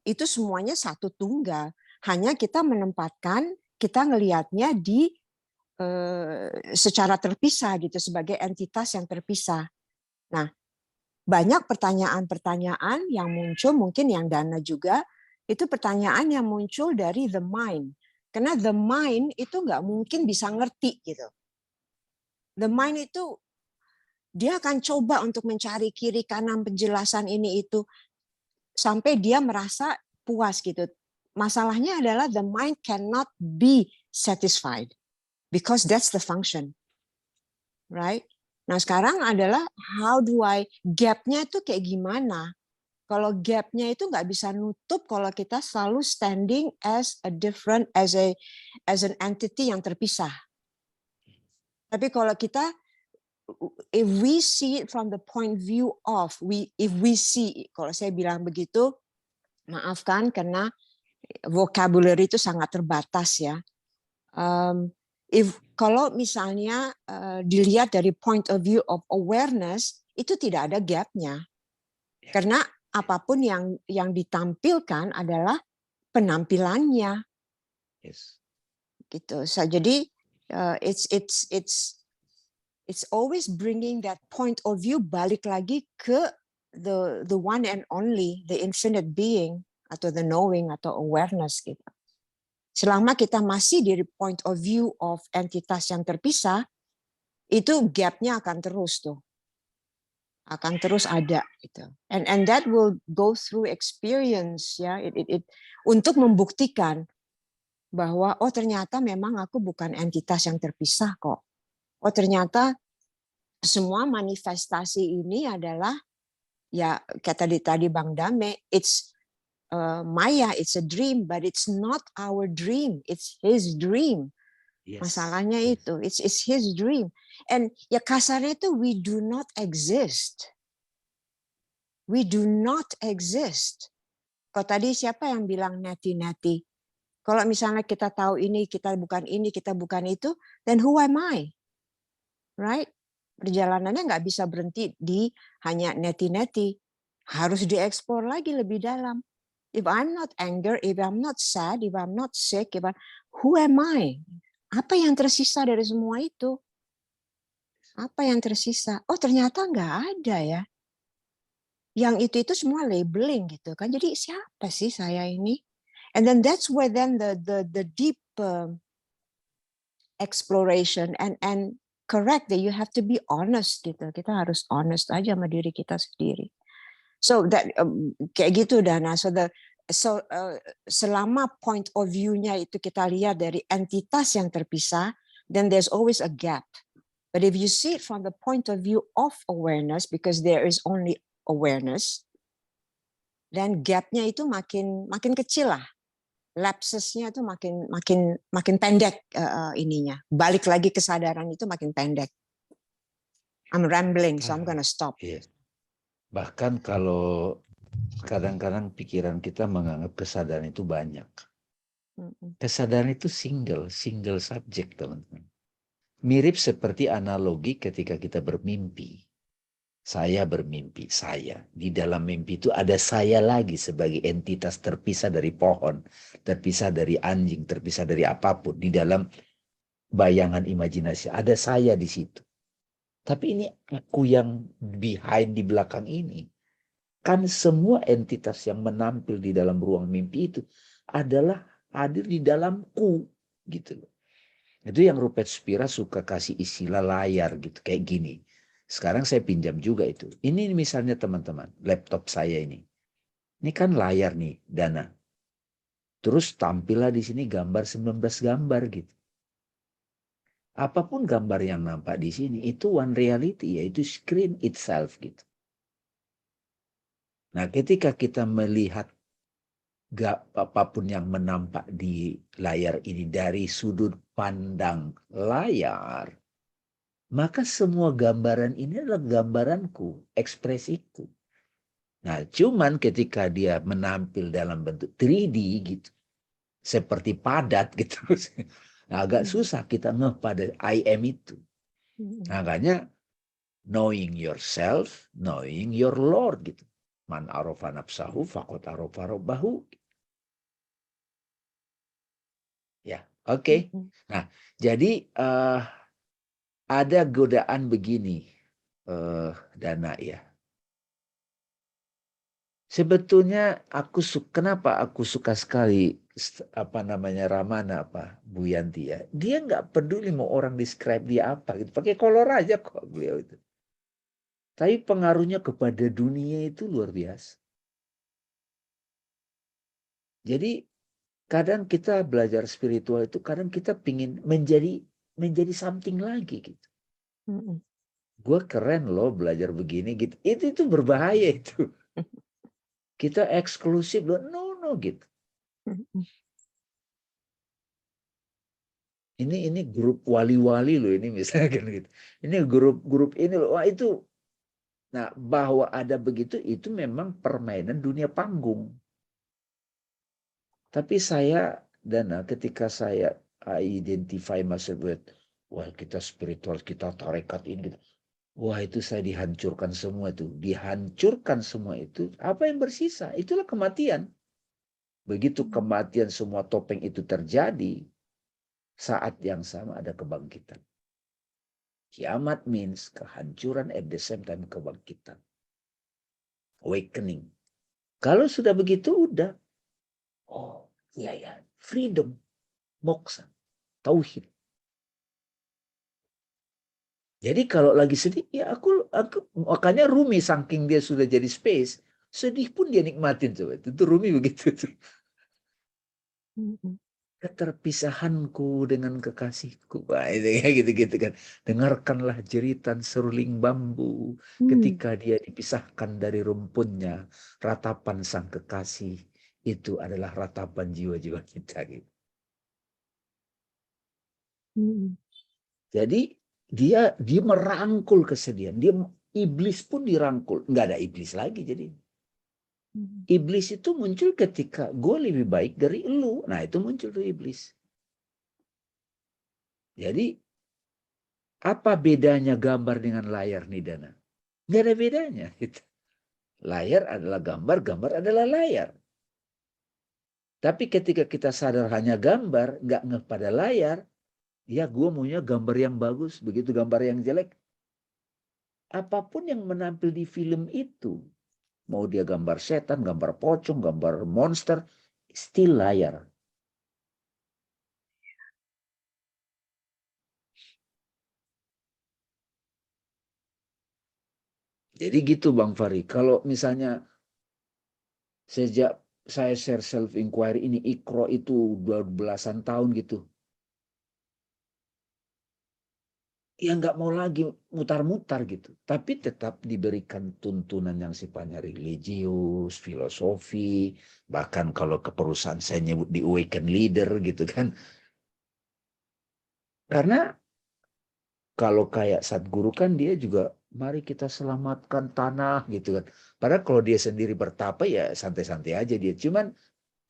D: Itu semuanya satu tunggal. Hanya kita menempatkan, kita ngelihatnya di secara terpisah gitu, sebagai entitas yang terpisah. Nah, banyak pertanyaan-pertanyaan yang muncul, mungkin yang Dana juga, itu pertanyaan yang muncul dari the mind. Karena the mind itu nggak mungkin bisa ngerti gitu. The mind itu dia akan coba untuk mencari kiri kanan penjelasan ini itu sampai dia merasa puas gitu. Masalahnya adalah the mind cannot be satisfied because that's the function, right? Nah sekarang adalah how do I gapnya itu kayak gimana? Kalau gapnya itu nggak bisa nutup kalau kita selalu standing as a different, as an entity yang terpisah. Tapi kalau kita, if we see it from the point view of, if we see, kalau saya bilang begitu, maafkan karena vocabulary itu sangat terbatas ya. Kalau misalnya dilihat dari point of view of awareness, itu tidak ada gapnya. Karena apapun yang ditampilkan adalah penampilannya.
A: yes.
D: Gitu. So, jadi it's always bringing that point of view balik lagi ke the one and only, the infinite being atau the knowing atau awareness gitu. Selama kita masih di point of view of entitas yang terpisah, itu gapnya akan terus tuh. Akan terus ada gitu. And that will go through experience ya. Untuk membuktikan bahwa oh ternyata memang aku bukan entitas yang terpisah kok. Oh ternyata semua manifestasi ini adalah ya kayak tadi Bang Dame, it's Maya, it's a dream, but it's not our dream, it's his dream.
A: Yes.
D: Masalahnya itu, it's his dream. And ya kasarnya itu we do not exist. We do not exist. Kalau tadi siapa yang bilang neti-neti? Kalau misalnya kita tahu ini, kita bukan itu, then who am I? Right? Perjalanannya nggak bisa berhenti di hanya neti-neti. Harus dieksplor lagi lebih dalam. If I'm not anger, if I'm not sad, if I'm not sick, who am I? Apa yang tersisa dari semua itu? Apa yang tersisa? Oh ternyata nggak ada ya. Yang itu semua labeling gitu kan. Jadi siapa sih saya ini? And then that's where then the deep exploration and correct that you have to be honest gitu. Kita harus honest aja sama diri kita sendiri. So that kayak gitu Dana. Selama point of view-nya itu kita lihat dari entitas yang terpisah, then there's always a gap. But if you see it from the point of view of awareness, because there is only awareness, dan gapnya itu makin kecil lah, lapsesnya itu makin pendek ininya. Balik lagi kesadaran itu makin pendek. I'm rambling, so I'm gonna stop.
A: Yes. Bahkan kalau kadang-kadang pikiran kita menganggap kesadaran itu banyak. Kesadaran itu single subject, teman-teman. Mirip seperti analogi ketika kita bermimpi. Saya bermimpi, saya. Di dalam mimpi itu ada saya lagi sebagai entitas terpisah dari pohon, terpisah dari anjing, terpisah dari apapun. Di dalam bayangan imajinasi, ada saya di situ. Tapi ini aku yang behind di belakang ini. Kan semua entitas yang menampil di dalam ruang mimpi itu adalah hadir di dalamku. Gitu. Itu yang Rupert Spira suka kasih istilah layar gitu, kayak gini. Sekarang saya pinjam juga itu. Ini misalnya teman-teman, laptop saya ini. Ini kan layar nih, Dana. Terus tampillah di sini gambar 19 gambar gitu. Apapun gambar yang nampak di sini, itu one reality, yaitu screen itself gitu. Nah ketika kita melihat apapun yang menampak di layar ini dari sudut pandang layar, maka semua gambaran ini adalah gambaranku, ekspresiku. Nah, cuman ketika dia menampil dalam bentuk 3D gitu, seperti padat gitu, agak susah kita ngeh pada I am itu. Makanya knowing yourself, knowing your Lord gitu. Man arofa nafsahu faqad arofa rabbahu. Ya, oke. Nah, jadi ada godaan begini, Dana ya. Sebetulnya kenapa aku suka sekali Ramana Bu Yanti ya. Dia nggak peduli mau orang describe dia apa gitu. Pakai kolor aja kok beliau itu. Tapi pengaruhnya kepada dunia itu luar biasa. Jadi kadang kita belajar spiritual itu kadang kita pingin menjadi something lagi gitu. Gue keren loh belajar begini gitu. Itu berbahaya itu. Kita eksklusif loh, no gitu. Ini grup wali-wali loh ini misalnya kan gitu. Ini grup ini loh. Wah itu. Nah, bahwa ada begitu itu memang permainan dunia panggung. Tapi saya Dana ketika saya identify myself, wah kita spiritual, kita tarekat ini gitu. Wah itu saya dihancurkan semua itu. Dihancurkan semua itu. Apa yang bersisa? Itulah kematian. Begitu kematian semua topeng itu terjadi. Saat yang sama ada kebangkitan. Kiamat means kehancuran at the same time kebangkitan. Awakening. Kalau sudah begitu udah. Oh iya ya. Freedom. Moksa. Tauhid. Jadi kalau lagi sedih, ya aku makanya Rumi saking dia sudah jadi space, sedih pun dia nikmatin coba. Itu Rumi begitu tuh. keterpisahanku dengan kekasihku. Wah, itu ya gitu-gitu kan. Dengarkanlah jeritan seruling bambu ketika dia dipisahkan dari rumpunnya. Ratapan sang kekasih itu adalah ratapan jiwa-jiwa kita gitu. Jadi dia merangkul kesedihan. Iblis pun dirangkul. Nggak ada iblis lagi jadi. Iblis itu muncul ketika gue lebih baik dari elu. Nah itu muncul tuh iblis. Jadi apa bedanya gambar dengan layar nih Dana? Nggak ada bedanya. Gitu. Layar adalah gambar, gambar adalah layar. Tapi ketika kita sadar hanya gambar, nggak ngeh pada layar, ya gue maunya gambar yang bagus, begitu gambar yang jelek. Apapun yang menampil di film itu, mau dia gambar setan, gambar pocong, gambar monster, still layar. Jadi gitu Bang Fahri, kalau misalnya sejak saya share self-inquiry ini, Iqra itu 12-an tahun gitu. Ya nggak mau lagi mutar-mutar gitu. Tapi tetap diberikan tuntunan yang sifatnya religius, filosofi. Bahkan kalau ke perusahaan saya nyebut di awaken leader gitu kan. Karena kalau kayak Sadguru kan dia juga mari kita selamatkan tanah gitu kan. Padahal kalau dia sendiri bertapa ya santai-santai aja dia. Cuman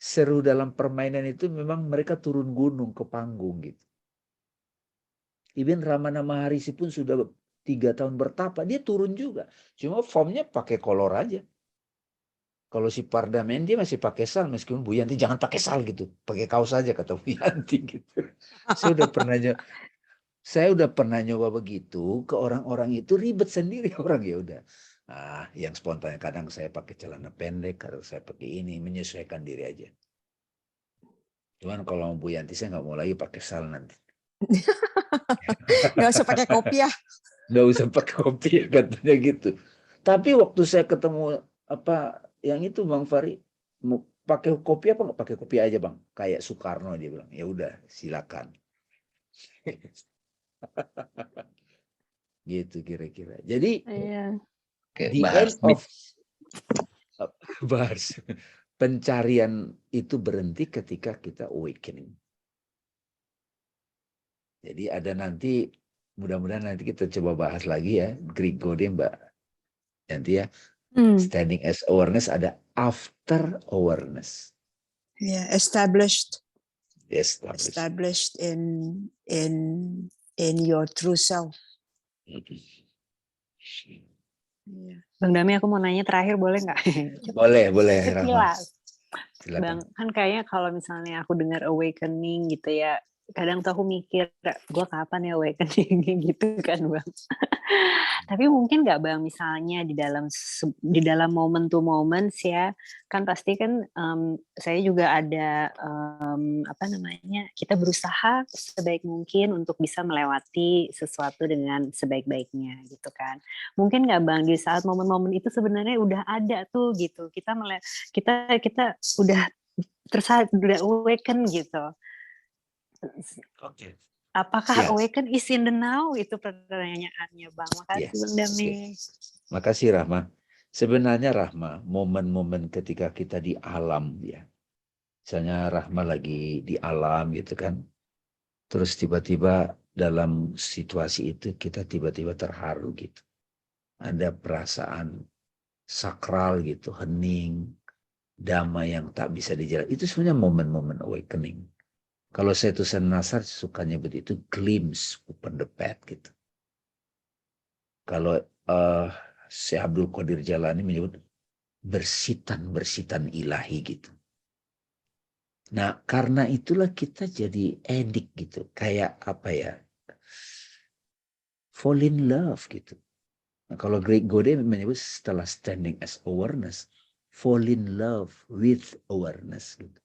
A: seru dalam permainan itu memang mereka turun gunung ke panggung gitu. Even Ramana Maharshi pun sudah 3 tahun bertapa, dia turun juga. Cuma formnya pakai kolor aja. Kalau si Pardamen dia masih pakai sal, meskipun Bu Yanti jangan pakai sal gitu. Pakai kaos aja kata Bu Yanti gitu. Saya udah pernah nyoba begitu ke orang-orang itu ribet sendiri orang ya udah. Nah, yang spontan kadang saya pakai celana pendek, kadang saya pakai ini, menyesuaikan diri aja. Cuman kalau Bu Yanti saya nggak mau lagi pakai sal nanti.
D: Nggak usah pakai kopiah.
A: Nggak usah pakai kopiah katanya gitu. Tapi waktu saya ketemu apa yang itu Bang Fahri, mau pakai kopi apa nggak pakai kopi aja Bang? Kayak Soekarno dia bilang. Ya udah silakan. Gitu kira-kira. Jadi the end of bahas pencarian itu berhenti ketika kita awakening. Jadi ada nanti, mudah-mudahan nanti kita coba bahas lagi ya, Grigo deh Mbak Yanti ya. Standing as awareness, ada after awareness.
D: Yeah, established
A: Established.
D: in your true self.
E: Bang Dami, aku mau nanya terakhir boleh nggak?
A: Boleh
E: Sekilas.
A: Silakan.
E: Bang, kan kayaknya kalau misalnya aku dengar awakening gitu ya, kadang tuh aku mikir, gue kapan ya awakening gitu kan Bang. Tapi mungkin nggak Bang, misalnya di dalam moment to moments ya, kan pasti kan saya juga ada kita berusaha sebaik mungkin untuk bisa melewati sesuatu dengan sebaik-baiknya gitu kan. Mungkin nggak Bang, di saat momen-momen itu sebenarnya udah ada tuh gitu, kita udah awaken gitu.
A: Oke.
E: Apakah awaken is in the now? Itu pertanyaannya Bang. Makasih Bang Dami.
A: Makasih Rahma. Sebenarnya Rahma, momen-momen ketika kita di alam ya. Misalnya Rahma lagi di alam gitu kan. Terus tiba-tiba dalam situasi itu kita tiba-tiba terharu gitu. Ada perasaan sakral gitu, hening, damai yang tak bisa dijelaskan. Itu sebenarnya momen-momen awakening. Kalau saya tulisan Nasar sukanya begitu, glimpse open the path gitu. Kalau Syekh Abdul Qadir Jalani menyebut bersitan ilahi gitu. Nah karena itulah kita jadi edik gitu, kayak apa ya, fall in love gitu. Nah, kalau Greg Gode menyebut setelah standing as awareness, fall in love with awareness gitu.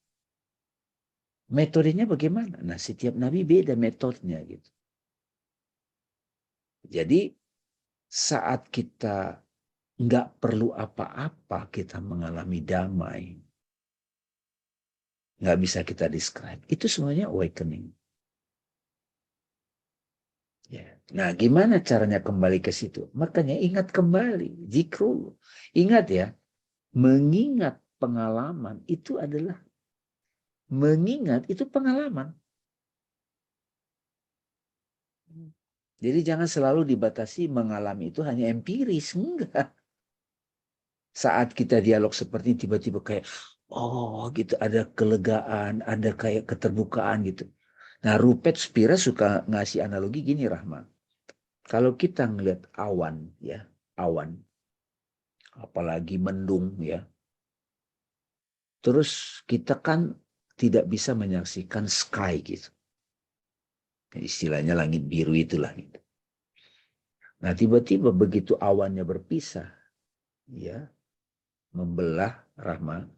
A: Metodenya bagaimana? Nah, setiap nabi beda metodenya gitu. Jadi saat kita nggak perlu apa-apa, kita mengalami damai. nggak bisa kita describe. Itu semuanya awakening. Ya. Nah, gimana caranya kembali ke situ? Makanya ingat kembali, zikrul. Ingat ya, mengingat pengalaman itu adalah mengingat itu pengalaman. Jadi jangan selalu dibatasi mengalami itu hanya empiris, enggak. Saat kita dialog seperti tiba-tiba kayak oh gitu, ada kelegaan, ada kayak keterbukaan gitu. Nah, Rupert Spira suka ngasih analogi gini, Rahma. Kalau kita ngelihat awan ya, awan apalagi mendung ya. Terus kita kan tidak bisa menyaksikan sky gitu. Istilahnya langit biru itulah gitu. Nah, tiba-tiba begitu awannya berpisah ya, membelah, Rahma,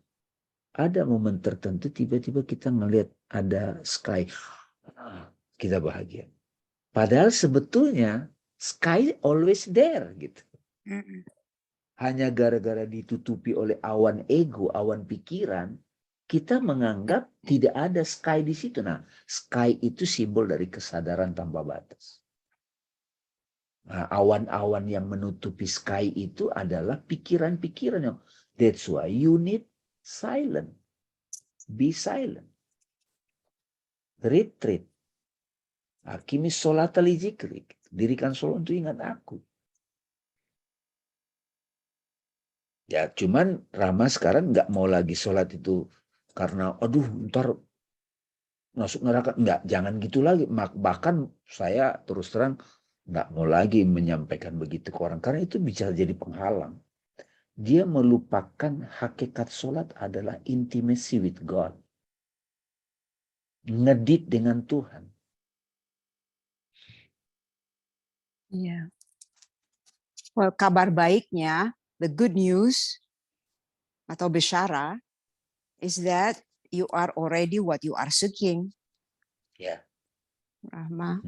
A: ada momen tertentu tiba-tiba kita ngelihat ada sky. Kita bahagia. Padahal sebetulnya sky always there gitu. Hanya gara-gara ditutupi oleh awan ego, awan pikiran, kita menganggap tidak ada sky di situ. Nah, sky itu simbol dari kesadaran tanpa batas. Nah, awan-awan yang menutupi sky itu adalah pikiran-pikiran yang that's why you need silent. Be silent. Retreat. Hakimi sholat al-zikri. Dirikan sholat untuk ingat aku. Ya, cuman Rama sekarang nggak mau lagi sholat itu karena, aduh, ntar masuk neraka. Nggak, jangan gitu lagi. Bahkan saya terus terang nggak mau lagi menyampaikan begitu ke orang. Karena itu bisa jadi penghalang. Dia melupakan hakikat sholat adalah intimacy with God. Ngedit dengan Tuhan.
D: Iya. Well, kabar baiknya, the good news atau bisyara is that you are already what you are seeking.
A: Ya.
D: Rahma.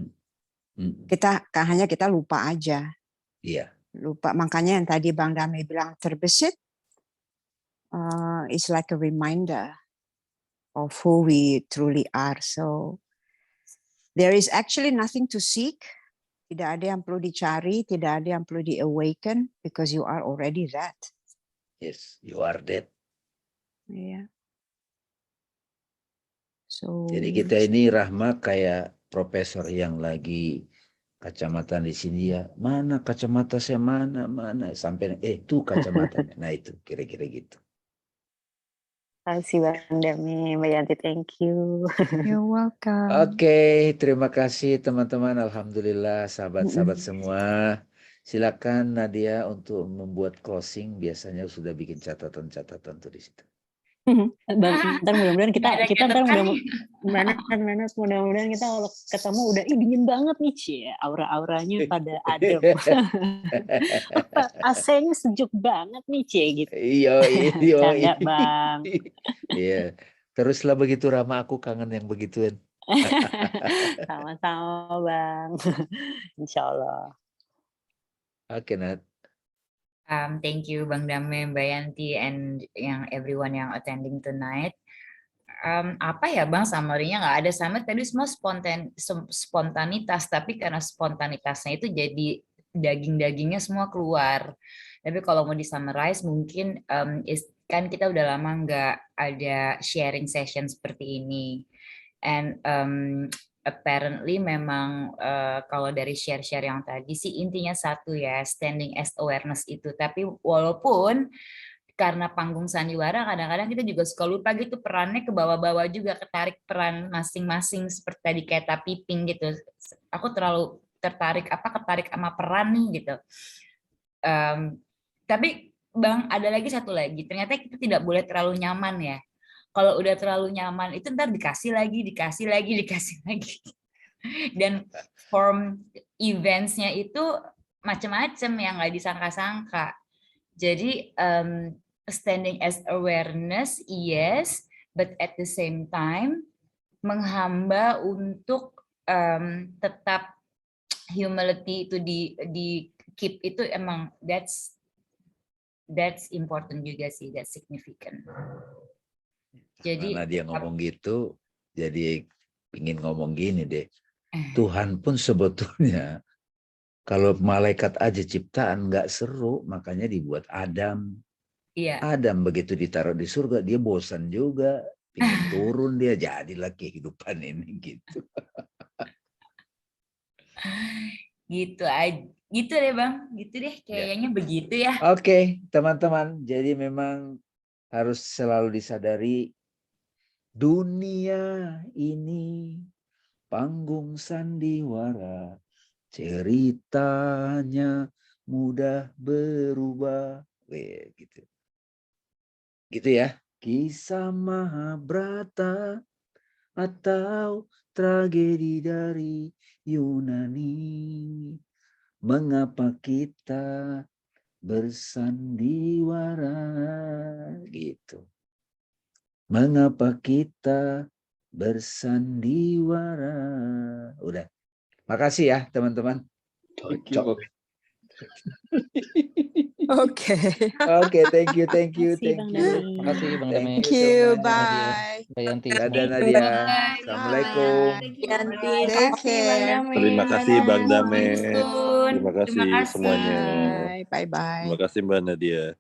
D: Hanya kita lupa aja.
A: Iya.
D: Lupa. Makanya yang tadi Bang Dami bilang terbesit, it's like a reminder of who we truly are. So there is actually nothing to seek. Tidak ada yang perlu dicari, tidak ada yang perlu di-awaken, because you are already that.
A: Yes, you are that.
D: Iya. So,
A: jadi kita ini Rahma kayak profesor yang lagi kacamata di sini ya. Mana kacamata saya, mana sampai tuh kacamatanya. Nah itu kira-kira gitu.
E: Terima kasih Bang Dami, Mbak Yanti, thank you.
G: You're welcome.
A: Oke, terima kasih teman-teman. Alhamdulillah sahabat-sahabat semua. Silakan Nadia untuk membuat closing. Biasanya sudah bikin catatan-catatan tuh di situ.
E: Ntar mudah-mudahan kita ntar mudah-mudahan kita kalau ketemu udah dingin banget nih Cie, aura-auranya pada adem. AC-nya sejuk banget nih Cie gitu.
A: Iya.
E: Canda Bang.
A: Iya. Teruslah begitu Rama, aku kangen yang begituan.
E: Sama-sama Bang. Insya Allah.
A: Oke, Nat.
B: Thank you Bang Dame, Mbak Yanti, and everyone yang attending tonight. Apa ya Bang, summary-nya nggak ada summary, tadi semua spontanitas, tapi karena spontanitasnya itu jadi daging-dagingnya semua keluar. Tapi kalau mau di-summarize mungkin kan kita udah lama nggak ada sharing session seperti ini. And apparently memang kalau dari share-share yang tadi sih intinya satu ya, standing as awareness itu. Tapi walaupun karena panggung sandiwara kadang-kadang kita juga suka lupa gitu perannya ke bawah-bawah juga, ketarik peran masing-masing seperti tadi kayak tapiping gitu. Aku terlalu ketarik sama peran nih gitu. Tapi Bang, ada lagi satu lagi. Ternyata kita tidak boleh terlalu nyaman ya. Kalau udah terlalu nyaman itu ntar dikasih lagi. Dan form events-nya itu macam-macam yang nggak disangka-sangka. Jadi standing as awareness, yes, but at the same time menghamba untuk tetap humility itu di keep, itu emang that's important juga sih, that's significant. Jadi
A: Karena dia ngomong gitu, jadi ingin ngomong gini deh. Tuhan pun sebetulnya kalau malaikat aja ciptaan nggak seru, makanya dibuat Adam.
B: iya.
A: Adam begitu ditaruh di surga, dia bosan juga, ingin turun dia, jadilah kehidupan ini gitu.
B: Gitu aja. Gitu deh Bang, gitu deh kayaknya begitu ya.
A: Oke, teman-teman, jadi memang harus selalu disadari dunia ini panggung sandiwara, ceritanya mudah berubah. Weh, gitu. Gitu ya. Kisah Mahabharata atau tragedi dari Yunani. Mengapa kita bersandiwara gitu. Mengapa kita bersandiwara? Udah. Makasih ya teman-teman.
C: Cocok.
D: Oke.
A: Oke, thank you.
E: Makasih, Bang Dame.
I: Makasih Bang Dame.
D: Thank you.
A: so much.
I: Nadia,
D: Bye.
I: Mbak Yanti.
A: Dadah
I: semua.
A: Nadia.
B: Bye.
A: Assalamualaikum.
G: Yanti,
D: Take
G: makasih Bang
D: care.
G: Dame.
J: Terima kasih Bang Dame.
B: Terima
J: Terima kasih
B: kasih.
J: semuanya.
D: Bye. Bye.
J: Terima kasih Mbak Nadia.